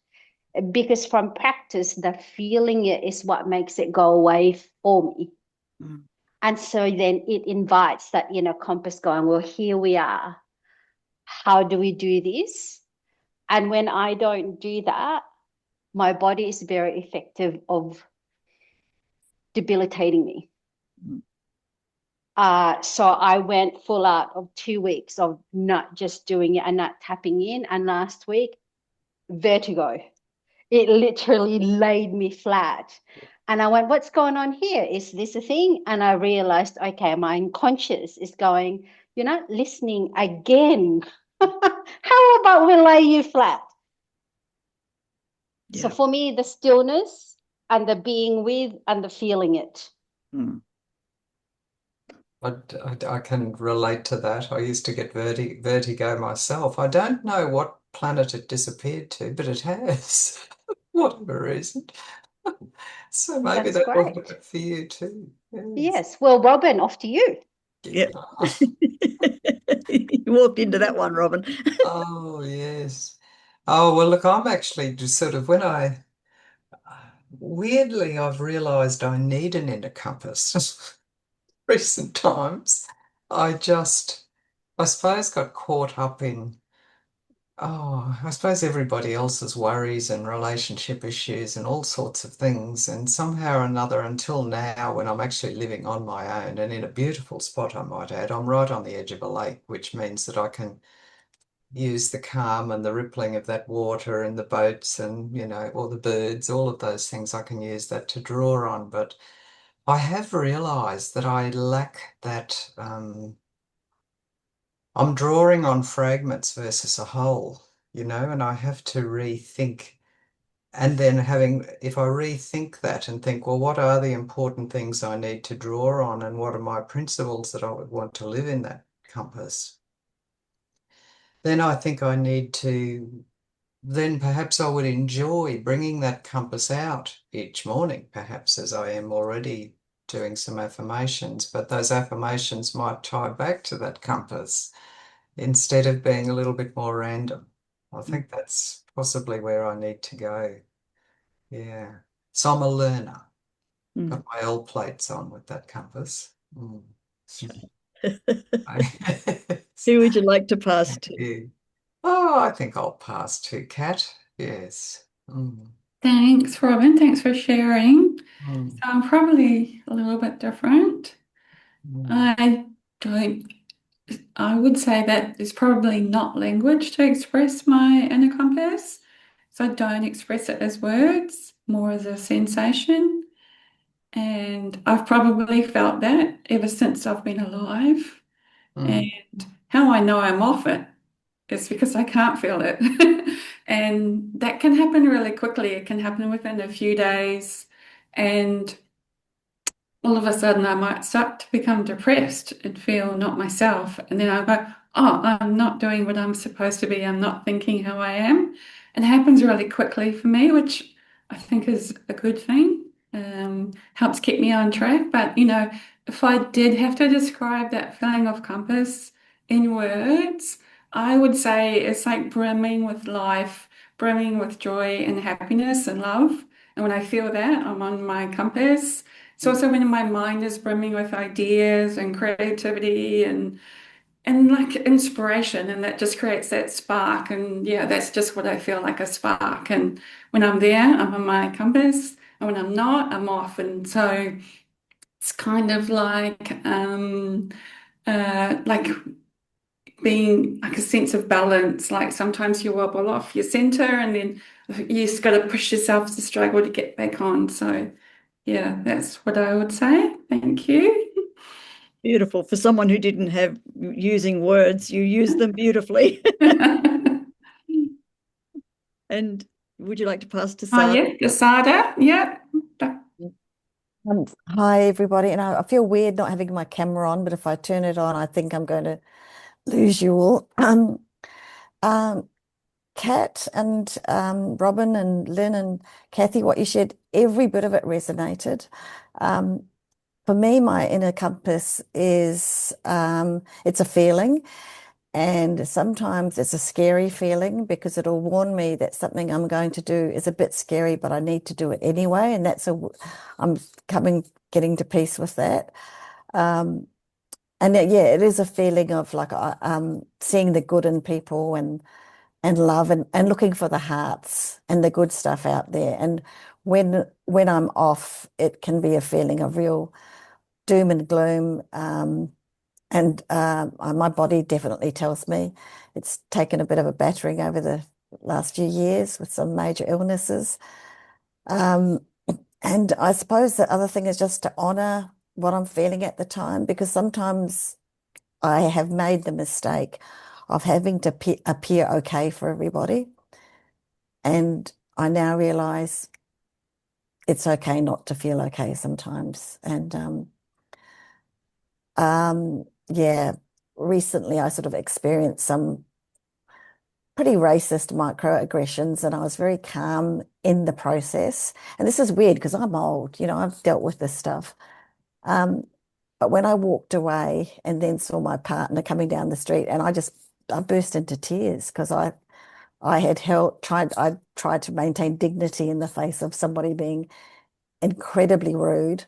because from practice, the feeling it is what makes it go away for me. Mm. And so then it invites that inner compass going, well, here we are. How do we do this? And when I don't do that, my body is very effective of debilitating me. Mm. So I went full out of 2 weeks of not just doing it and not tapping in. And last week, vertigo. It literally laid me flat. And I went, what's going on here? Is this a thing? And I realized, okay, my unconscious is going, you're not listening again. How about we lay you flat? So Yeah. for me, the stillness and the being with and the feeling it. Mm. I can relate to that. I used to get vertigo myself. I don't know what planet it disappeared to, but it has, for whatever reason. So maybe That's that will great. work for you too. Yes. Yes. Well, Robin, off to you. Yeah. You walked into that one, Robin. Oh, yes. Oh, well, look, I'm actually just sort of weirdly, I've realized I need an inner compass recent times. I suppose, got caught up in, I suppose everybody else's worries and relationship issues and all sorts of things. And somehow or another, until now, when I'm actually living on my own and in a beautiful spot, I might add, I'm right on the edge of a lake, which means that I can use the calm and the rippling of that water and the boats and, or the birds, all of those things, I can use that to draw on. But I have realized that I lack that. I'm drawing on fragments versus a whole, and I have to rethink. And then if I rethink that and think, well, what are the important things I need to draw on and what are my principles that I would want to live in that compass? Then I think I need to then perhaps I would enjoy bringing that compass out each morning, perhaps as I am already doing some affirmations, but those affirmations might tie back to that compass instead of being a little bit more random. I think that's possibly where I need to go. Yeah. So I'm a learner. Mm. Got my old plates on with that compass. Mm. Who would you like to pass to? Yeah. Oh, I think I'll pass to Kat. Yes. Mm. Thanks, Robin. Thanks for sharing. Mm, So I'm probably a little bit different. mm, I don't, I would say that it's probably not language to express my inner compass. So I don't express it as words, more as a sensation. And I've probably felt that ever since I've been alive. And mm, how I know I'm off it is because I can't feel it. And that can happen really quickly. It can happen within a few days. And all of a sudden I might start to become depressed and feel not myself. And then I go, oh, I'm not doing what I'm supposed to be. I'm not thinking how I am. And it happens really quickly for me, which I think is a good thing. Helps keep me on track. But, if I did have to describe that feeling of compass in words, I would say it's like brimming with life, brimming with joy and happiness and love. And when I feel that, I'm on my compass. It's also when my mind is brimming with ideas and creativity and like inspiration, and that just creates that spark. And yeah, that's just what I feel like, a spark. And when I'm there, I'm on my compass, and when I'm not, I'm off. And so it's kind of like being like a sense of balance. Like sometimes you wobble off your center, and then you just got to push yourself to struggle to get back on. So yeah, that's what I would say. Thank you. Beautiful. For someone who didn't have using words, you use them beautifully. And would you like to pass to Oh, Sarah? yeah, Casada. Yeah. Hi, everybody. And I feel weird not having my camera on, but if I turn it on, I think I'm going to lose you all. Um, Kat and Robin and Lynn and Kathy, what you shared, every bit of it resonated. Um, for me, my inner compass is it's a feeling, and sometimes it's a scary feeling because it'll warn me that something I'm going to do is a bit scary, but I need to do it anyway. And I'm getting to peace with that. Um, and yeah, it is a feeling of like seeing the good in people and love and looking for the hearts and the good stuff out there. And when I'm off, it can be a feeling of real doom and gloom. And my body definitely tells me it's taken a bit of a battering over the last few years with some major illnesses. Um, and I suppose the other thing is just to honor what I'm feeling at the time, because sometimes I have made the mistake of having to appear okay for everybody. And I now realize it's okay not to feel okay sometimes. And yeah, recently I sort of experienced some pretty racist microaggressions, and I was very calm in the process. And this is weird because I'm old, I've dealt with this stuff. Um, but when I walked away and then saw my partner coming down the street, and I burst into tears because I had I tried to maintain dignity in the face of somebody being incredibly rude.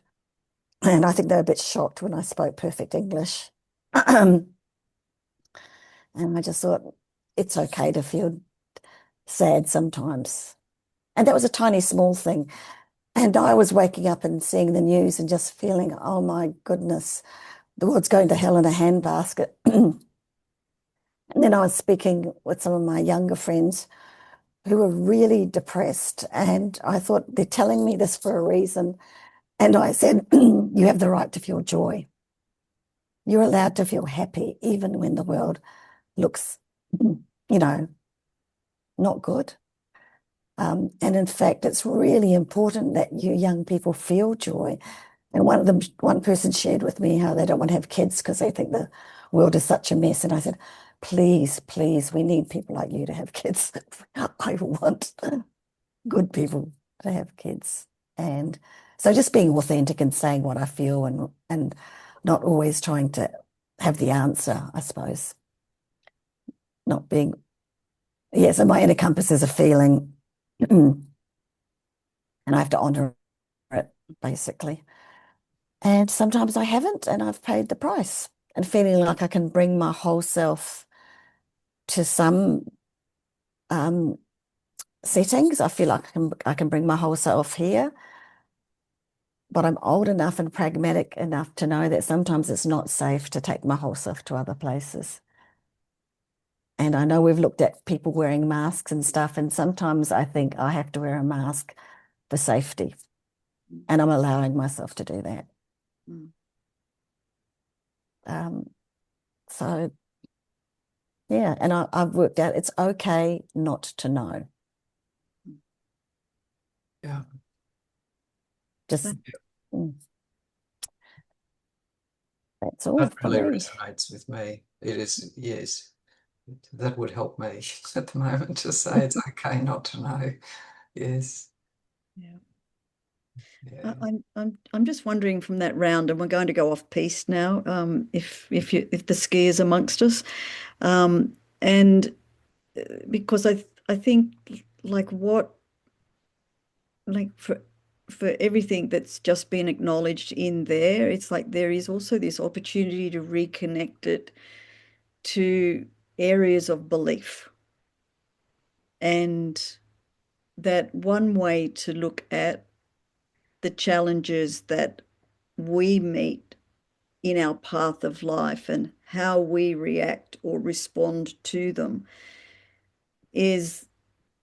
And I think they were a bit shocked when I spoke perfect English. And I just thought, it's okay to feel sad sometimes. And that was a tiny, small thing. And I was waking up and seeing the news and just feeling, oh my goodness, the world's going to hell in a handbasket. And then I was speaking with some of my younger friends who were really depressed. And I thought, they're telling me this for a reason. And I said, you have the right to feel joy. You're allowed to feel happy, even when the world looks, not good. And in fact, it's really important that you young people feel joy. And one person shared with me how they don't want to have kids because they think the world is such a mess. And I said, please, please, we need people like you to have kids. I want good people to have kids. And so just being authentic and saying what I feel and not always trying to have the answer, I suppose. Not being, yeah, so my inner compass is a feeling, and I have to honor it, basically. And sometimes I haven't, and I've paid the price. And feeling like I can bring my whole self to some um, settings. I feel like I can bring my whole self here. but I'm old enough and pragmatic enough to know that sometimes it's not safe to take my whole self to other places. And I know we've looked at people wearing masks and stuff, and sometimes I think I have to wear a mask for safety, and I'm allowing myself to do that. So yeah, and I've worked out it's okay not to know. Yeah. Just that's all That for really me. resonates with me. It is, yes. That would help me at the moment to say it's okay not to know. Yes. Yeah. Yeah. I'm just wondering from that round, and we're going to go off piste now, if the skiers amongst us, and because I think like for everything that's just been acknowledged in there, it's like there is also this opportunity to reconnect it to areas of belief, and that one way to look at the challenges that we meet in our path of life and how we react or respond to them is,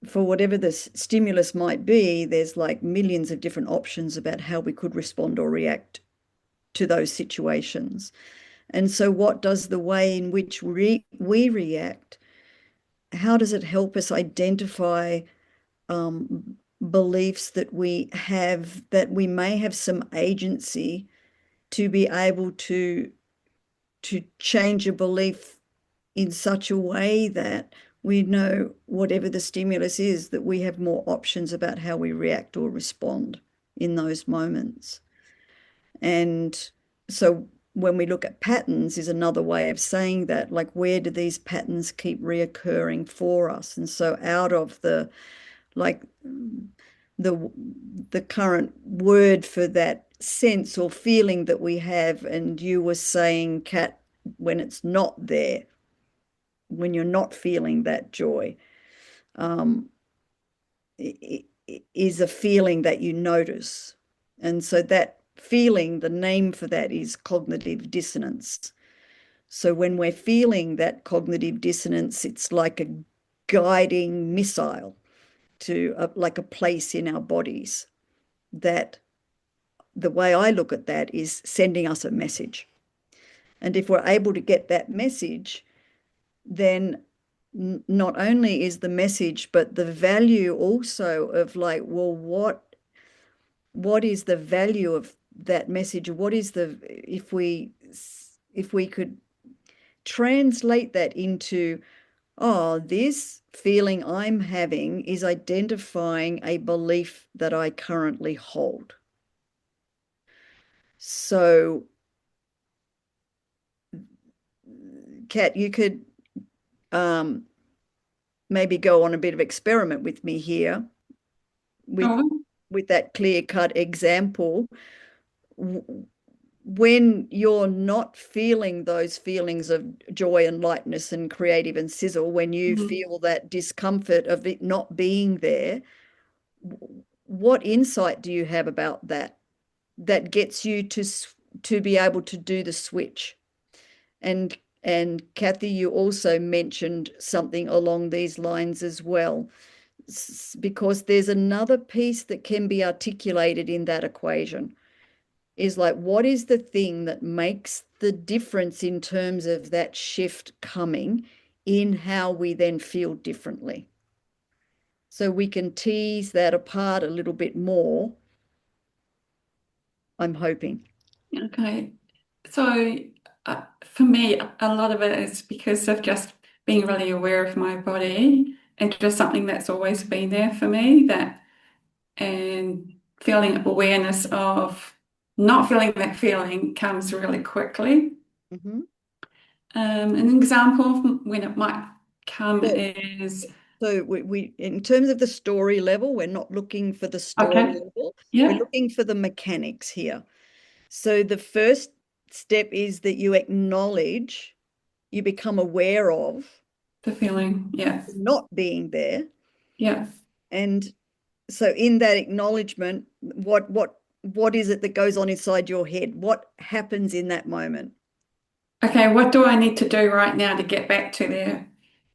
for whatever the stimulus might be, there's like millions of different options about how we could respond or react to those situations. And so what does the way in which we react, how does it help us identify beliefs that we have, that we may have some agency to be able to change a belief in such a way that we know whatever the stimulus is, that we have more options about how we react or respond in those moments. And so when we look at patterns is another way of saying that, like, where do these patterns keep reoccurring for us? And so out of the, like, the current word for that sense or feeling that we have, and you were saying, Kat, when it's not there, when you're not feeling that joy, is a feeling that you notice. And so that feeling, the name for that is cognitive dissonance. So when we're feeling that cognitive dissonance, it's like a guiding missile to like a place in our bodies, that the way I look at that is sending us a message. And if we're able to get that message, then not only is the message, but the value also of, like, well, what is the value of that message? What is the, if we could translate that into, oh, this feeling I'm having is identifying a belief that I currently hold. So, Kat, you could maybe go on a bit of experiment with me here with that clear-cut example. When you're not feeling those feelings of joy and lightness and creative and sizzle, when you feel that discomfort of it not being there, what insight do you have about that gets you to be able to do the switch? And Kathy, you also mentioned something along these lines as well, because there's another piece that can be articulated in that equation, is like, what is the thing that makes the difference in terms of that shift coming in how we then feel differently? So we can tease that apart a little bit more, I'm hoping. Okay. So for me, a lot of it is because of just being really aware of my body, and just something that's always been there for me, that, and feeling awareness of not feeling that feeling comes really quickly. An example of when it might come is, so we in terms of the story level, we're not looking for the story okay, level. yeah, We're looking for the mechanics here. So the first step is that you acknowledge, you become aware of the feeling, yeah, not being there. yeah, And so in that acknowledgement, what what is it that goes on inside your head? What happens in that moment? Okay, what do I need to do right now to get back to there?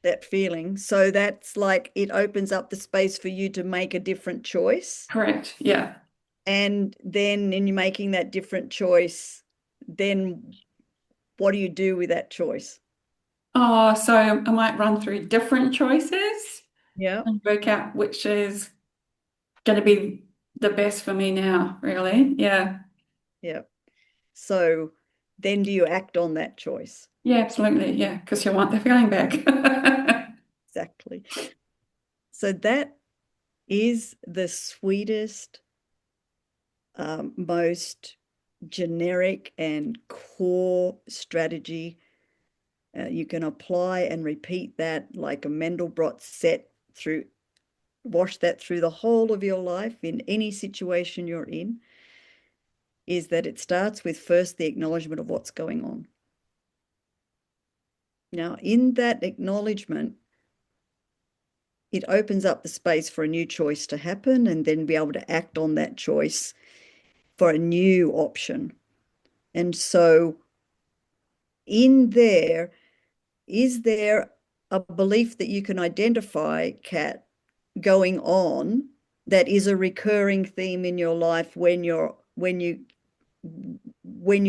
That feeling. So that's like it opens up the space for you to make a different choice. Correct. Yeah. And then in you making that different choice, then what do you do with that choice? Oh, so I might run through different choices Yeah. and work out which is going to be the best for me now, really. Yeah. Yeah. So then do you act on that choice? Yeah, absolutely. Yeah, because you want the feeling back. Exactly. So that is the sweetest, most generic and core strategy. You can apply and repeat that like a Mandelbrot set through, wash that through the whole of your life in any situation you're in, is that it starts with first the acknowledgement of what's going on. Now, in that acknowledgement, it opens up the space for a new choice to happen and then be able to act on that choice for a new option. And so in there, is there a belief that you can identify, Kat, going on that is a recurring theme in your life when you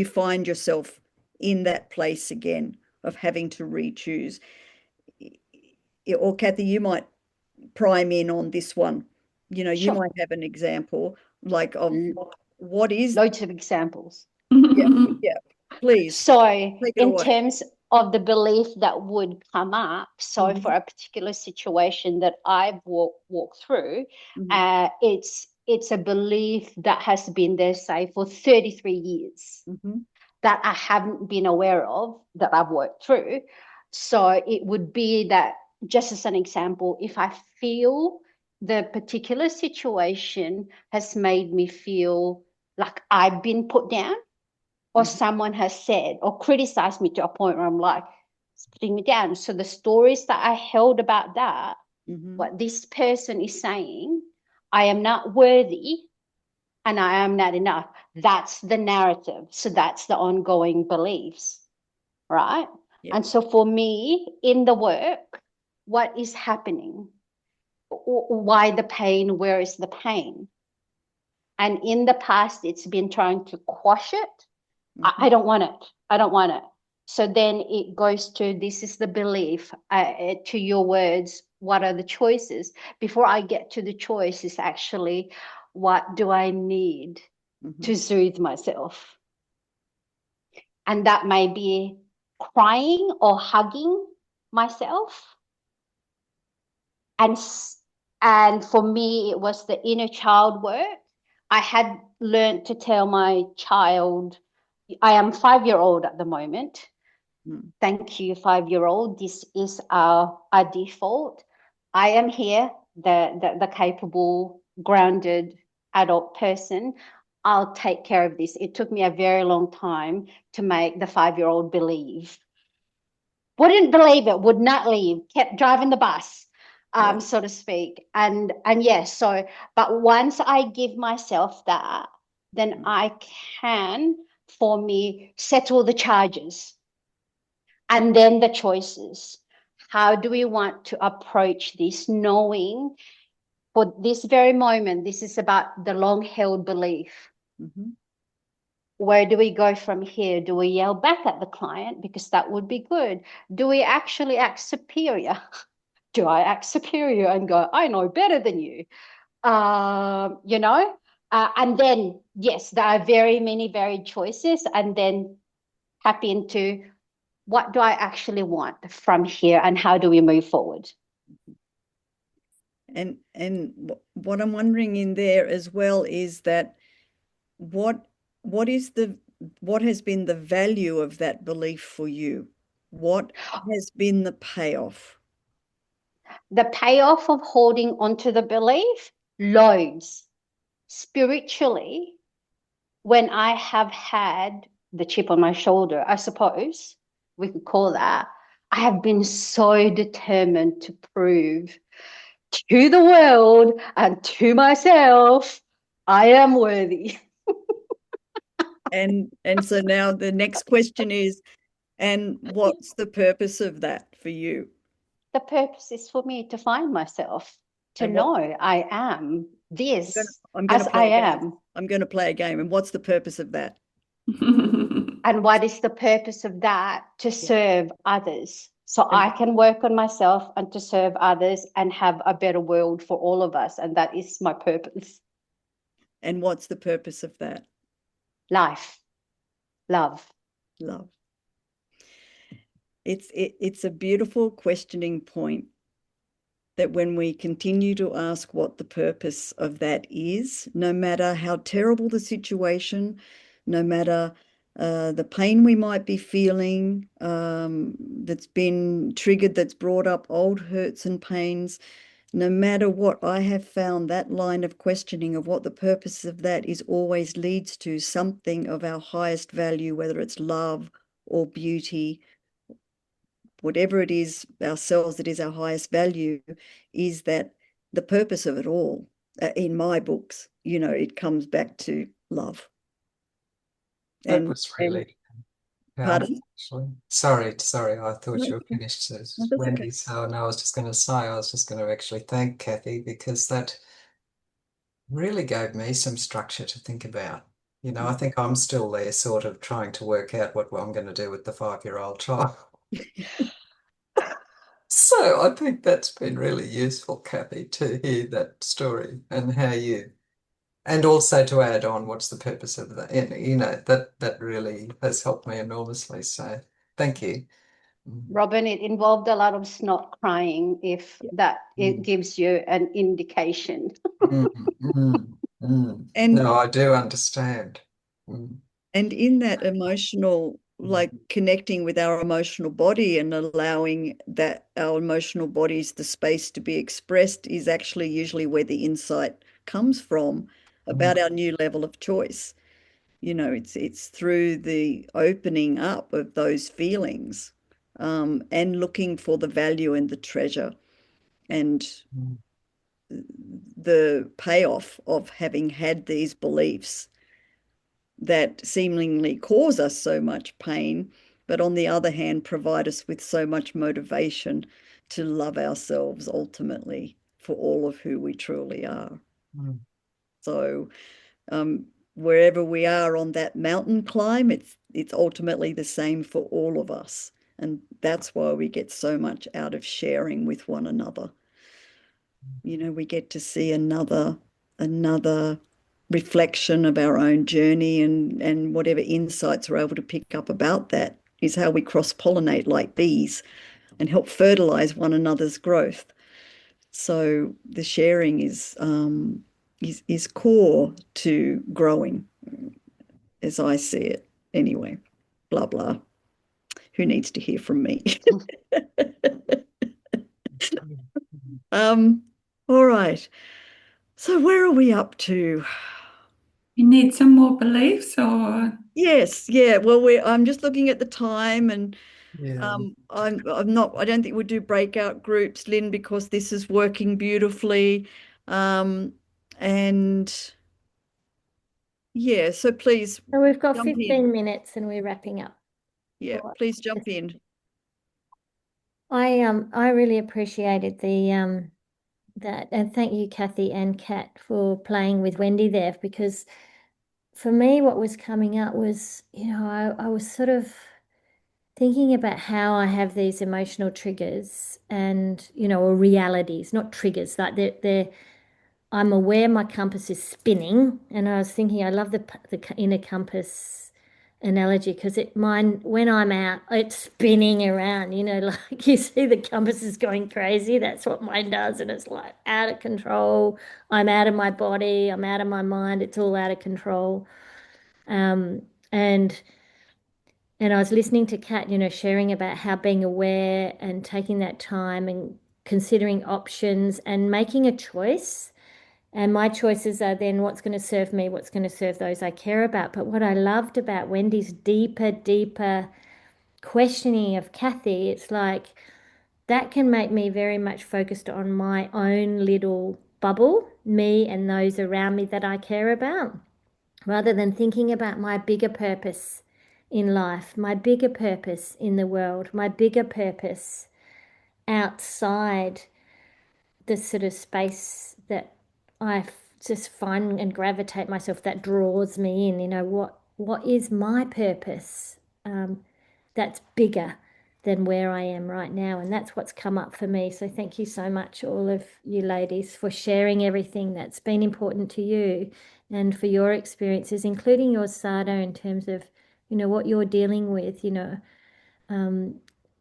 find yourself in that place again of having to re-choose? Or Kathy, you might prime in on this one. You Sure. might have an example like of L- what is. Loads of examples. Yeah, please So take it in away. terms of the belief that would come up, so for a particular situation that I've walked through, it's a belief that has been there, say, for 33 years that I haven't been aware of, that I've worked through. So it would be that, just as an example, if I feel the particular situation has made me feel like I've been put down, or someone has said or criticized me to a point where I'm like, it's putting me down. So the stories that I held about that, what this person is saying, I am not worthy and I am not enough. That's the narrative. So that's the ongoing beliefs, right? Yeah. And so for me in the work, what is happening? Why the pain? Where is the pain? And in the past, it's been trying to quash it. I don't want it. I don't want it. So then it goes to, this is the belief, to your words, what are the choices? Before I get to the choice is actually, what do I need to soothe myself? And that may be crying or hugging myself. And for me, it was the inner child work. I had learned to tell my child, I am 5-year-old at the moment. Thank you, 5-year-old. This is our default. I am here, the capable, grounded adult person. I'll take care of this. It took me a very long time to make the 5-year-old believe. Wouldn't believe it, would not leave, kept driving the bus, so to speak. And yes, so, but once I give myself that, then I can, for me, settle the charges. And then the choices. How do we want to approach this, knowing for this very moment, this is about the long-held belief. Where do we go from here? Do we yell back at the client? Because that would be good. Do we actually act superior? Do I act superior and go, I know better than you? And then, yes, there are very many varied choices. And then tap into, what do I actually want from here and how do we move forward? And what I'm wondering in there as well is that what has been the value of that belief for you? What has been the payoff? The payoff of holding onto the belief, loads. Spiritually, when I have had the chip on my shoulder, I suppose we could call that, I have been so determined to prove to the world and to myself, I am worthy. And so now the next question is, and what's the purpose of that for you? The purpose is for me to find myself, to And what know I am this I'm going to as I play a game. am. I'm going to play a game. And what's the purpose of that? And what is the purpose of that? To Yeah. serve others. So And, I can work on myself and to serve others and have a better world for all of us. And that is my purpose. and what's the purpose of that? Life, love. Love. It's a beautiful questioning point that when we continue to ask what the purpose of that is, no matter how terrible the situation, no matter the pain we might be feeling that's been triggered, that's brought up old hurts and pains, no matter what, I have found that line of questioning of what the purpose of that is always leads to something of our highest value, whether it's love or beauty, whatever it is ourselves that is our highest value, is that the purpose of it all, in my books, it comes back to love. That And was really powerful, pardon? actually. Sorry, I thought No, you were finished, says that's okay. Wendy. So, and I was just going to say, I was just going to actually thank Kathy because that really gave me some structure to think about. I think I'm still there, sort of trying to work out what I'm going to do with the 5-year-old child. So I think that's been really useful, Kathy, to hear that story and how you, and also to add on what's the purpose of that. That really has helped me enormously. So thank you. Robin, it involved a lot of snot crying, if that it Mm, gives you an indication. mm, And No, I do understand. Mm, and in that emotional, like connecting with our emotional body and allowing that our emotional bodies the space to be expressed is actually usually where the insight comes from mm, about our new level of choice. It's through the opening up of those feelings, and looking for the value and the treasure and mm, the payoff of having had these beliefs that seemingly cause us so much pain, but on the other hand, provide us with so much motivation to love ourselves ultimately for all of who we truly are. mm, So, wherever we are on that mountain climb, it's ultimately the same for all of us. And that's why we get so much out of sharing with one another. We get to see another reflection of our own journey, and whatever insights we're able to pick up about that is how we cross-pollinate like bees and help fertilize one another's growth. So the sharing is core to growing, as I see it. Anyway, blah blah. Who needs to hear from me? mm. um, all right. So where are we up to? You need some more beliefs, or Yes, yeah. Well, I'm just looking at the time, and Yeah. I'm not. I don't think we'll do breakout groups, Lynn, because this is working beautifully. Um, and yeah, so please So we've got jump in. 15 minutes and we're wrapping up. Yeah, All right. please jump in. I really appreciated the that, and thank you, Kathy and Kat, for playing with Wendy there, because for me what was coming up was, I was sort of thinking about how I have these emotional triggers and, or realities, not triggers, like they're I'm aware my compass is spinning, and I was thinking I love the inner compass analogy because mine when I'm out it's spinning around, like you see the compass is going crazy. That's what mine does, and it's like out of control. I'm out of my body. I'm out of my mind. It's all out of control. Um, and and I was listening to Kat, sharing about how being aware and taking that time and considering options and making a choice, and my choices are then what's going to serve me, what's going to serve those I care about. But what I loved about Wendy's deeper questioning of Kathy, it's like that can make me very much focused on my own little bubble, me and those around me that I care about, rather than thinking about my bigger purpose in life, my bigger purpose in the world, my bigger purpose outside the sort of space that I just find and gravitate myself, that draws me in. What is my purpose, that's bigger than where I am right now? And that's what's come up for me. So thank you so much, all of you ladies, for sharing everything that's been important to you and for your experiences, including yours, Sada, in terms of, what you're dealing with,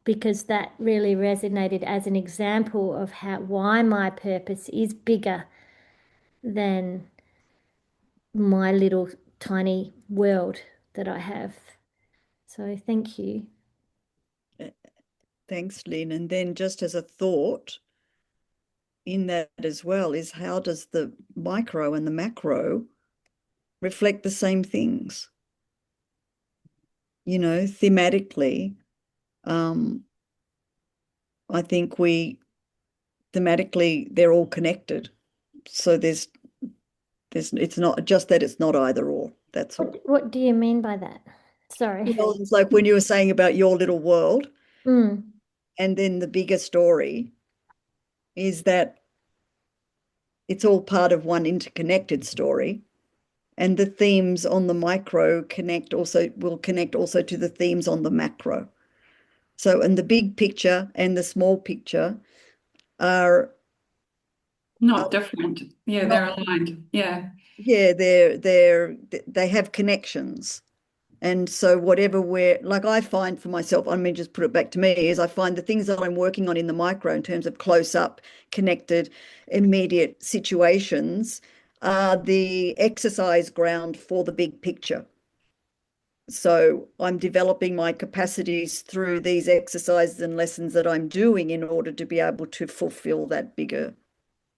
because that really resonated as an example of why my purpose is bigger than my little tiny world that I have. So thank you. Thanks, Lynn. And then just as a thought in that as well is, how does the micro and the macro reflect the same things? Thematically, I think thematically they're all connected. So it's not just that it's not either or. That's all. What do you mean by that? Sorry. It's like when you were saying about your little world, Mm. and then the bigger story is that it's all part of one interconnected story. And the themes on the micro will connect also to the themes on the macro. So, and the big picture and the small picture are Not different. Yeah, they're aligned. Yeah. they have connections. And so whatever like I find for myself, just put it back to me, is I find the things that I'm working on in the micro in terms of close up, connected, immediate situations are the exercise ground for the big picture. So I'm developing my capacities through these exercises and lessons that I'm doing in order to be able to fulfill that bigger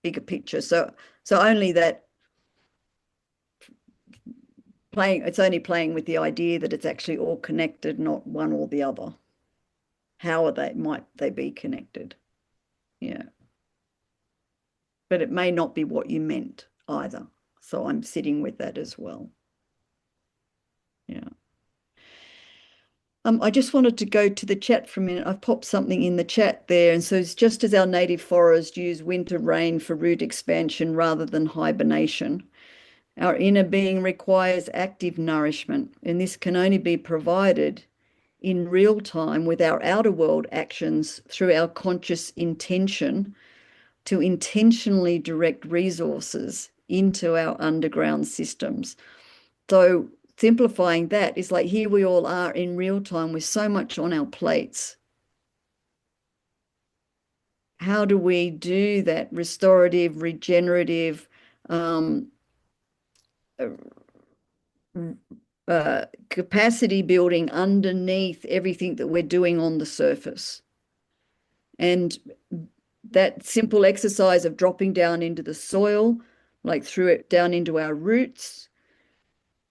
picture. So only that it's only playing with the idea that it's actually all connected, not one or the other. Might they be connected? Yeah. But it may not be what you meant either. So I'm sitting with that as well. Yeah. I just wanted to go to the chat for a minute. I've popped something in the chat there. And so it's just as our native forests use winter rain for root expansion rather than hibernation, our inner being requires active nourishment, and this can only be provided in real time with our outer world actions through our conscious intention to intentionally direct resources into our underground systems. So simplifying that is like, here we all are in real time with so much on our plates. How do we do that restorative, regenerative, capacity building underneath everything that we're doing on the surface? And that simple exercise of dropping down into the soil, like through it down into our roots,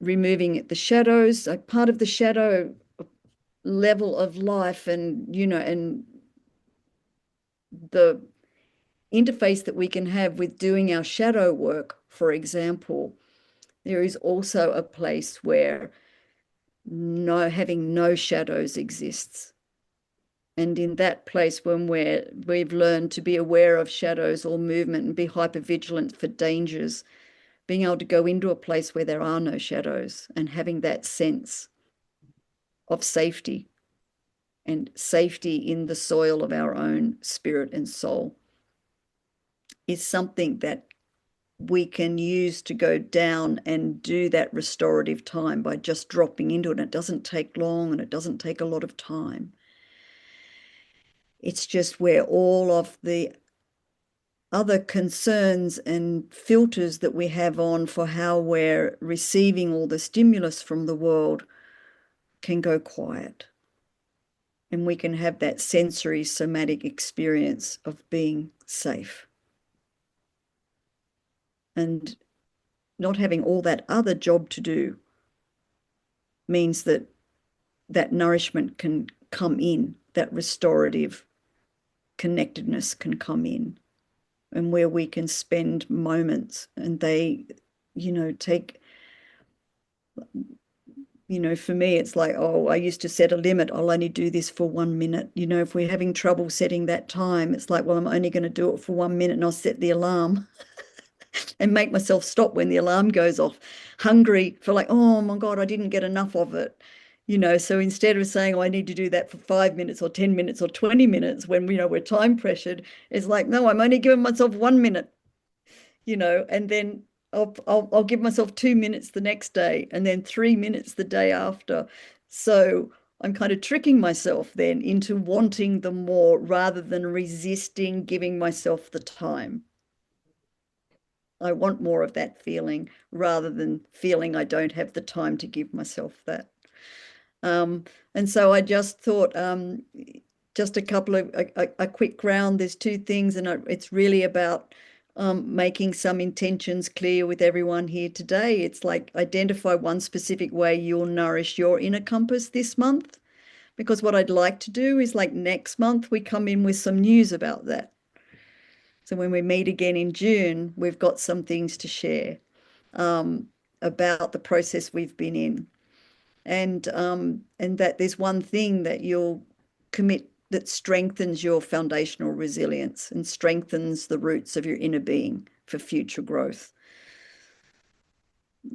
removing the shadows, like part of the shadow level of life, and and the interface that we can have with doing our shadow work, for example, there is also a place where having no shadows exists. And in that place, when we've learned to be aware of shadows or movement and be hypervigilant for dangers, being able to go into a place where there are no shadows and having that sense of safety and safety in the soil of our own spirit and soul is something that we can use to go down and do that restorative time by just dropping into it. It doesn't take long and it doesn't take a lot of time. It's just where all of the other concerns and filters that we have on for how we're receiving all the stimulus from the world can go quiet. And we can have that sensory somatic experience of being safe. And not having all that other job to do means that nourishment can come in, that restorative connectedness can come in, and where we can spend moments and they, take For me, it's like, oh, I used to set a limit. I'll only do this for 1 minute. If we're having trouble setting that time, it's like, well, I'm only going to do it for 1 minute and I'll set the alarm and make myself stop when the alarm goes off. Hungry for like, oh my God, I didn't get enough of it. So instead of saying, oh, I need to do that for 5 minutes or 10 minutes or 20 minutes when, we're time pressured, it's like, no, I'm only giving myself 1 minute, and then I'll give myself 2 minutes the next day and then 3 minutes the day after. So I'm kind of tricking myself then into wanting the more rather than resisting giving myself the time. I want more of that feeling rather than feeling I don't have the time to give myself that. And so I just thought, just a couple of a quick round. There's two things, and it's really about making some intentions clear with everyone here today. It's like identify one specific way you'll nourish your inner compass this month. Because what I'd like to do is like next month, we come in with some news about that. So when we meet again in June, we've got some things to share about the process we've been in. And that there's one thing that you'll commit that strengthens your foundational resilience and strengthens the roots of your inner being for future growth.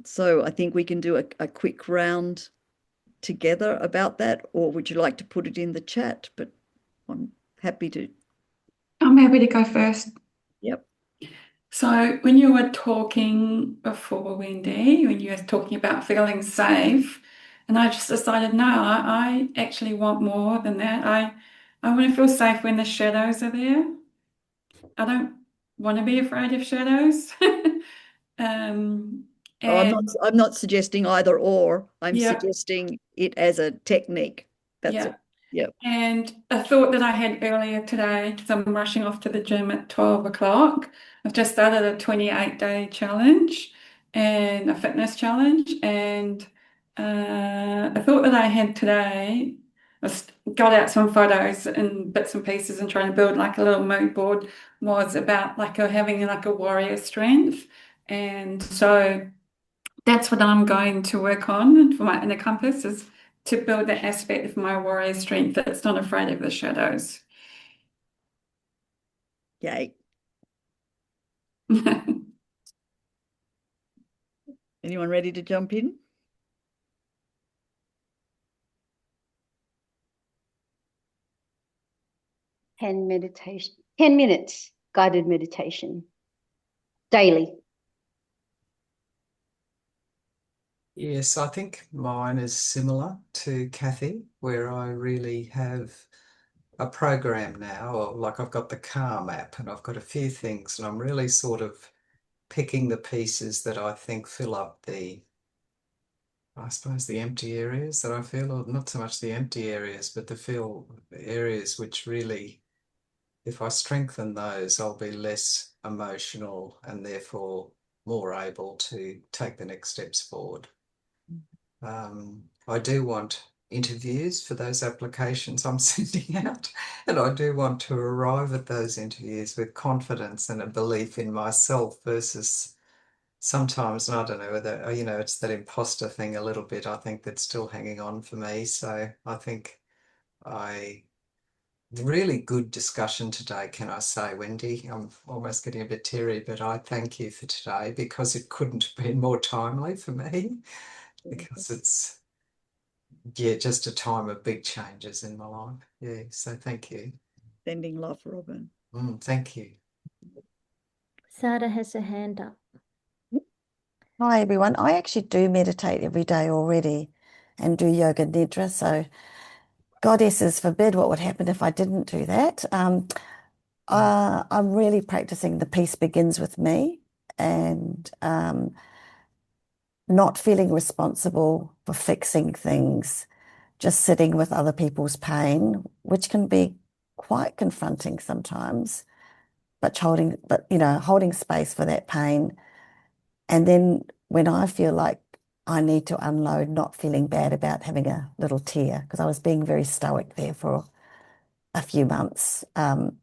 So I think we can do a quick round together about that, or would you like to put it in the chat? But I'm happy to. I'm happy to go first. Yep. So when you were talking before, Wendy, when you were talking about feeling safe, and I just decided, no, I actually want more than that. I want to feel safe when the shadows are there. I don't want to be afraid of shadows. Um, Oh, and I'm not suggesting either or. I'm yeah, suggesting it as a technique. That's yeah. all. Yep. And a thought that I had earlier today, because I'm rushing off to the gym at 12 o'clock. I've just started a 28-day challenge and a fitness challenge. And a thought that I had today was got out some photos and bits and pieces and trying to build like a little mood board was about like having like a warrior strength. And so that's what I'm going to work on for my inner compass is to build that aspect of my warrior strength that's not afraid of the shadows. Yay. Anyone ready to jump in? Meditation, 10 minutes guided meditation daily. Yes, I think mine is similar to Kathy, where I really have a program now, or like I've got the Calm app and I've got a few things, and I'm really sort of picking the pieces that I think fill up I suppose, the empty areas that I feel, or not so much the empty areas, but the feel areas which really, if I strengthen those, I'll be less emotional and therefore more able to take the next steps forward. I do want interviews for those applications I'm sending out, and I do want to arrive at those interviews with confidence and a belief in myself versus sometimes, and I don't know whether, it's that imposter thing a little bit, I think that's still hanging on for me. So I think I really good discussion today, can I say, Wendy? I'm almost getting a bit teary, but I thank you for today because it couldn't have been more timely for me because it's, yeah, just a time of big changes in my life. Yeah, so thank you. Sending love, Robin. Thank you. Sada has her hand up. Hi, everyone. I actually do meditate every day already and do yoga nidra. So, goddesses forbid what would happen if I didn't do that. I'm really practicing the peace begins with me and not feeling responsible for fixing things, just sitting with other people's pain, which can be quite confronting sometimes, holding space for that pain. And then when I feel like I need to unload, not feeling bad about having a little tear, because I was being very stoic there for a few months. And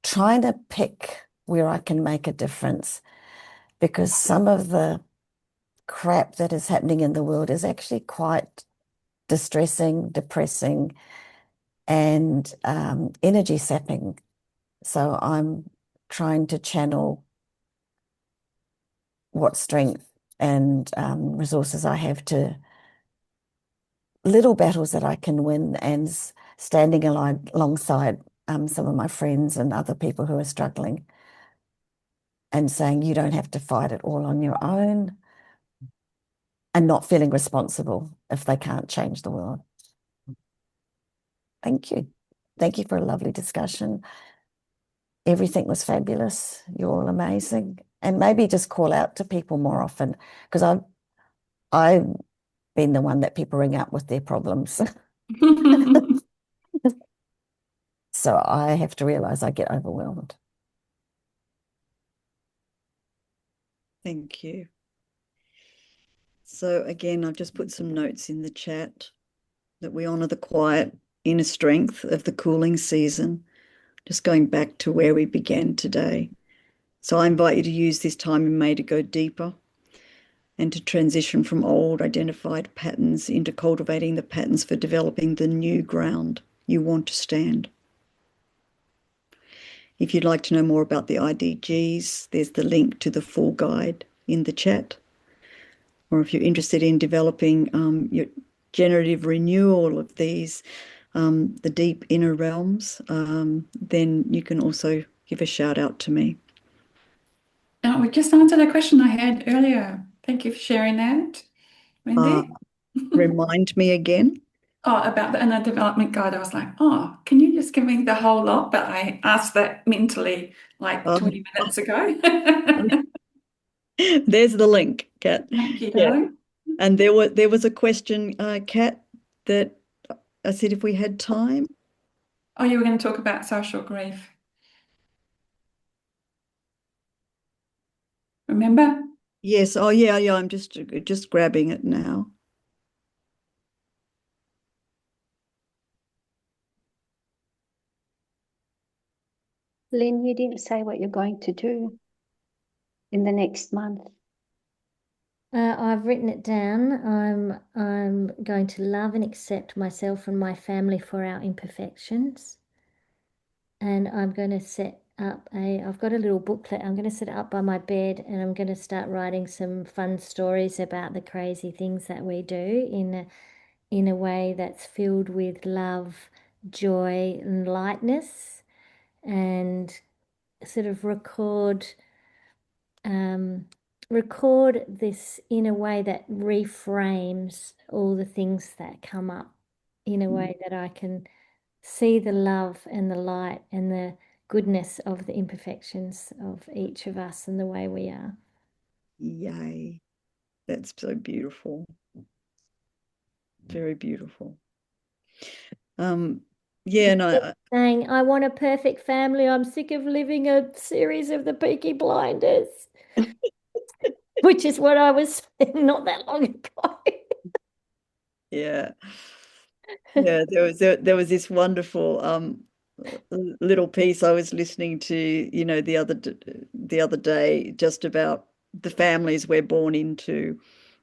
trying to pick where I can make a difference. because some of the crap that is happening in the world is actually quite distressing, depressing, and energy sapping. So I'm trying to channel what strength and resources I have to little battles that I can win, and standing alongside some of my friends and other people who are struggling and saying you don't have to fight it all on your own, and not feeling responsible if they can't change the world. Thank you. Thank you for a lovely discussion. Everything was fabulous. You're all amazing. And maybe just call out to people more often, because I've been the one that people ring up with their problems. So I have to realize I get overwhelmed. Thank you. So again, I've just put some notes in the chat that we honor the quiet inner strength of the cooling season, just going back to where we began today. So I invite you to use this time in May to go deeper and to transition from old identified patterns into cultivating the patterns for developing the new ground you want to stand. If you'd like to know more about the IDGs, there's the link to the full guide in the chat. Or if you're interested in developing your generative renewal of these, the deep inner realms, then you can also give a shout out to me. We just answered a question I had earlier. Thank you for sharing that, Wendy. Remind me again. Oh, about the inner development guide. I was like, oh, can you just give me the whole lot? But I asked that mentally like 20 minutes ago. There's the link, Kat. Thank you, Yeah. darling. And there was a question, Kat, that I said if we had time. Oh, you were going to talk about social grief. Remember? Yes. Oh, yeah. I'm just grabbing it now. Lynn, you didn't say what you're going to do in the next month. I've written it down. I'm going to love and accept myself and my family for our imperfections. And I'm going to set up I've got a little booklet. I'm going to set it up by my bed, and I'm going to start writing some fun stories about the crazy things that we do in a way that's filled with love, joy, and lightness, and sort of record this in a way that reframes all the things that come up in a way that I can see the love and the light and the goodness of the imperfections of each of us and the way we are. Yay. That's so beautiful. Very beautiful. Yeah, no. Saying, I want a perfect family. I'm sick of living a series of the Peaky Blinders, which is what I was not that long ago. Yeah. Yeah, there was this wonderful little piece I was listening to, the other day, just about the families we're born into,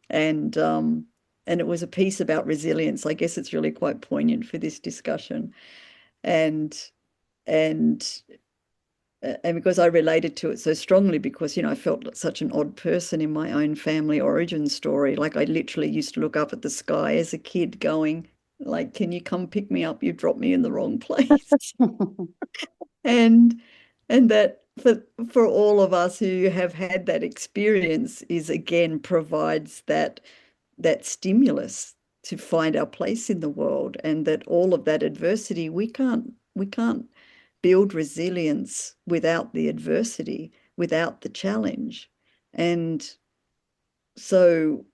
and it was a piece about resilience. I guess it's really quite poignant for this discussion, and and and because I related to it so strongly, because I felt such an odd person in my own family origin story. Like, I literally used to look up at the sky as a kid going, like, can you come pick me up? You dropped me in the wrong place. and that for all of us who have had that experience, is again provides that stimulus to find our place in the world, and that all of that adversity, we can't build resilience without the adversity, without the challenge. And so,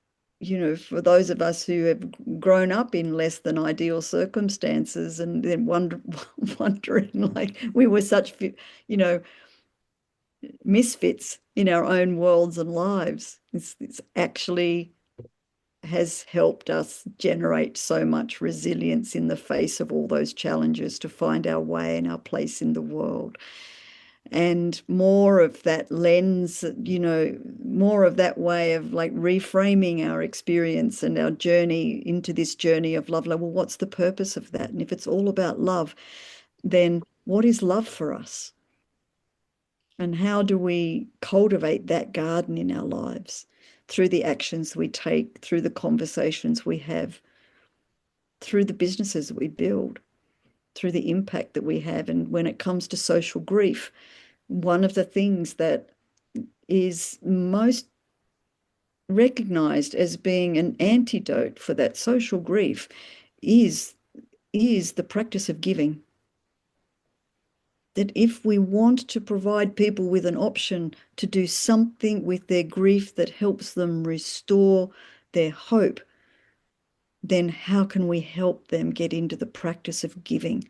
for those of us who have grown up in less than ideal circumstances, and then wondering like we were such, misfits in our own worlds and lives, it's actually has helped us generate so much resilience in the face of all those challenges, to find our way and our place in the world. and more of that lens, more of that way of like reframing our experience and our journey into this journey of love. Like, well, what's the purpose of that? And if it's all about love, then what is love for us? And how do we cultivate that garden in our lives through the actions we take, through the conversations we have, through the businesses that we build, through the impact that we have? And when it comes to social grief, one of the things that is most recognized as being an antidote for that social grief is the practice of giving. That if we want to provide people with an option to do something with their grief that helps them restore their hope, then how can we help them get into the practice of giving?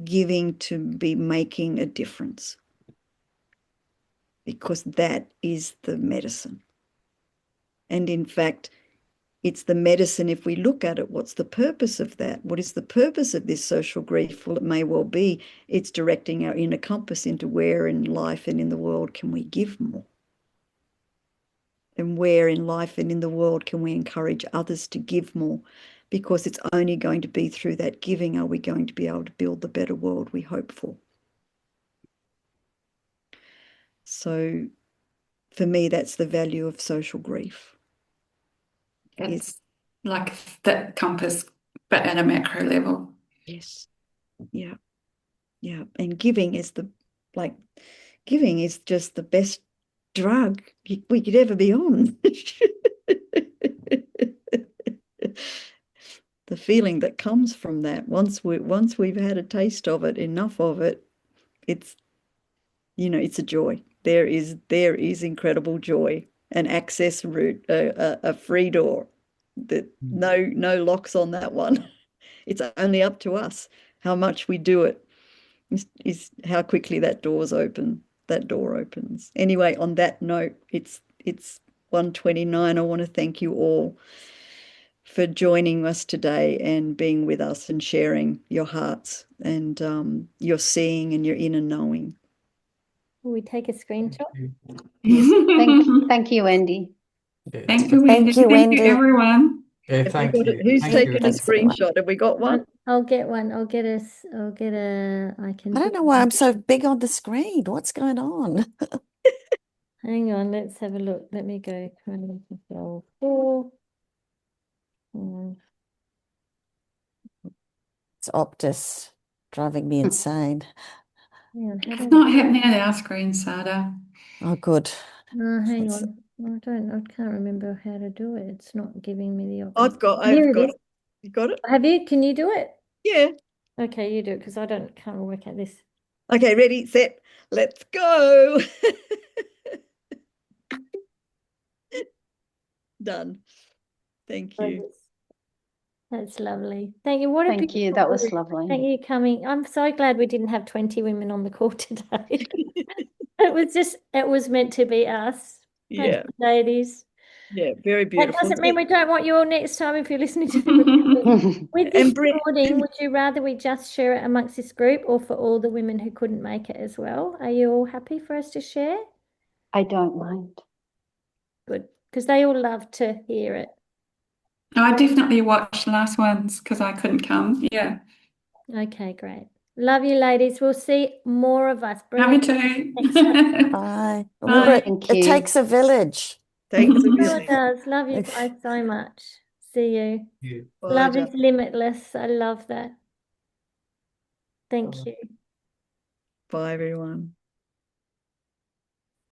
Giving to be making a difference. Because that is the medicine. And in fact, it's the medicine. If we look at it, what's the purpose of that? What is the purpose of this social grief? Well, it may well be it's directing our inner compass into where in life and in the world can we give more? And where in life and in the world can we encourage others to give more? Because it's only going to be through that giving are we going to be able to build the better world we hope for. So for me, that's the value of social grief. It's like that compass, but at a macro level. Yes. Yeah. Yeah. And giving is giving is just the best drug we could ever be on. The feeling that comes from that, once we've had a taste of it, enough of it, it's it's a joy. There is incredible joy, an access route, a free door. That no locks on that one. It's only up to us how much we do it. Is how quickly that door opens. Anyway, on that note, it's 1:29. I want to thank you all for joining us today and being with us and sharing your hearts and your seeing and your inner knowing. Will we take a screenshot? Yes. Thank you, Wendy. Yeah, Thank you, Wendy. Thank you, Thank you, Wendy. everyone. yeah, Have thank we got you. who's Thank taken you. a Thanks, everyone. screenshot? Have we got one? I'll get one. I can I do don't know why I'm so big on the screen. What's going on? Hang on, let's have a look. Let me go. Control 4. It's Optus driving me insane. Hang on, how It's do not happening at our screen, Sada. Oh, good. hang It's- on. I can't remember how to do it. It's not giving me the option. I've got Here it is. it. You got it? Can you do it? Yeah. Okay, you do it because I can't work out this. Okay, ready, set, let's go. Done. Thank you. That's lovely. Thank you. What a Thank you. beautiful That was group. lovely. Thank you coming. I'm so glad we didn't have 20 women on the call today. It was meant to be us. Thanks, Yeah. ladies. Yeah, very That beautiful. doesn't mean we don't want you all next time if you're listening to the recording. With this And recording, would you rather we just share it amongst this group or for all the women who couldn't make it as well? Are you all happy for us to share? I don't mind. Good, because they all love to hear it. I definitely watched the last ones because I couldn't come. Yeah. Okay, great. Love you, ladies. We'll see more of us. Love you Brilliant. too. Bye. Bye. Remember, Thank it you. takes a village. takes a Oh, village. it does. Love you guys so much. See you. Yeah. Love Bye, is limitless. I love that. Thank you. Bye, everyone.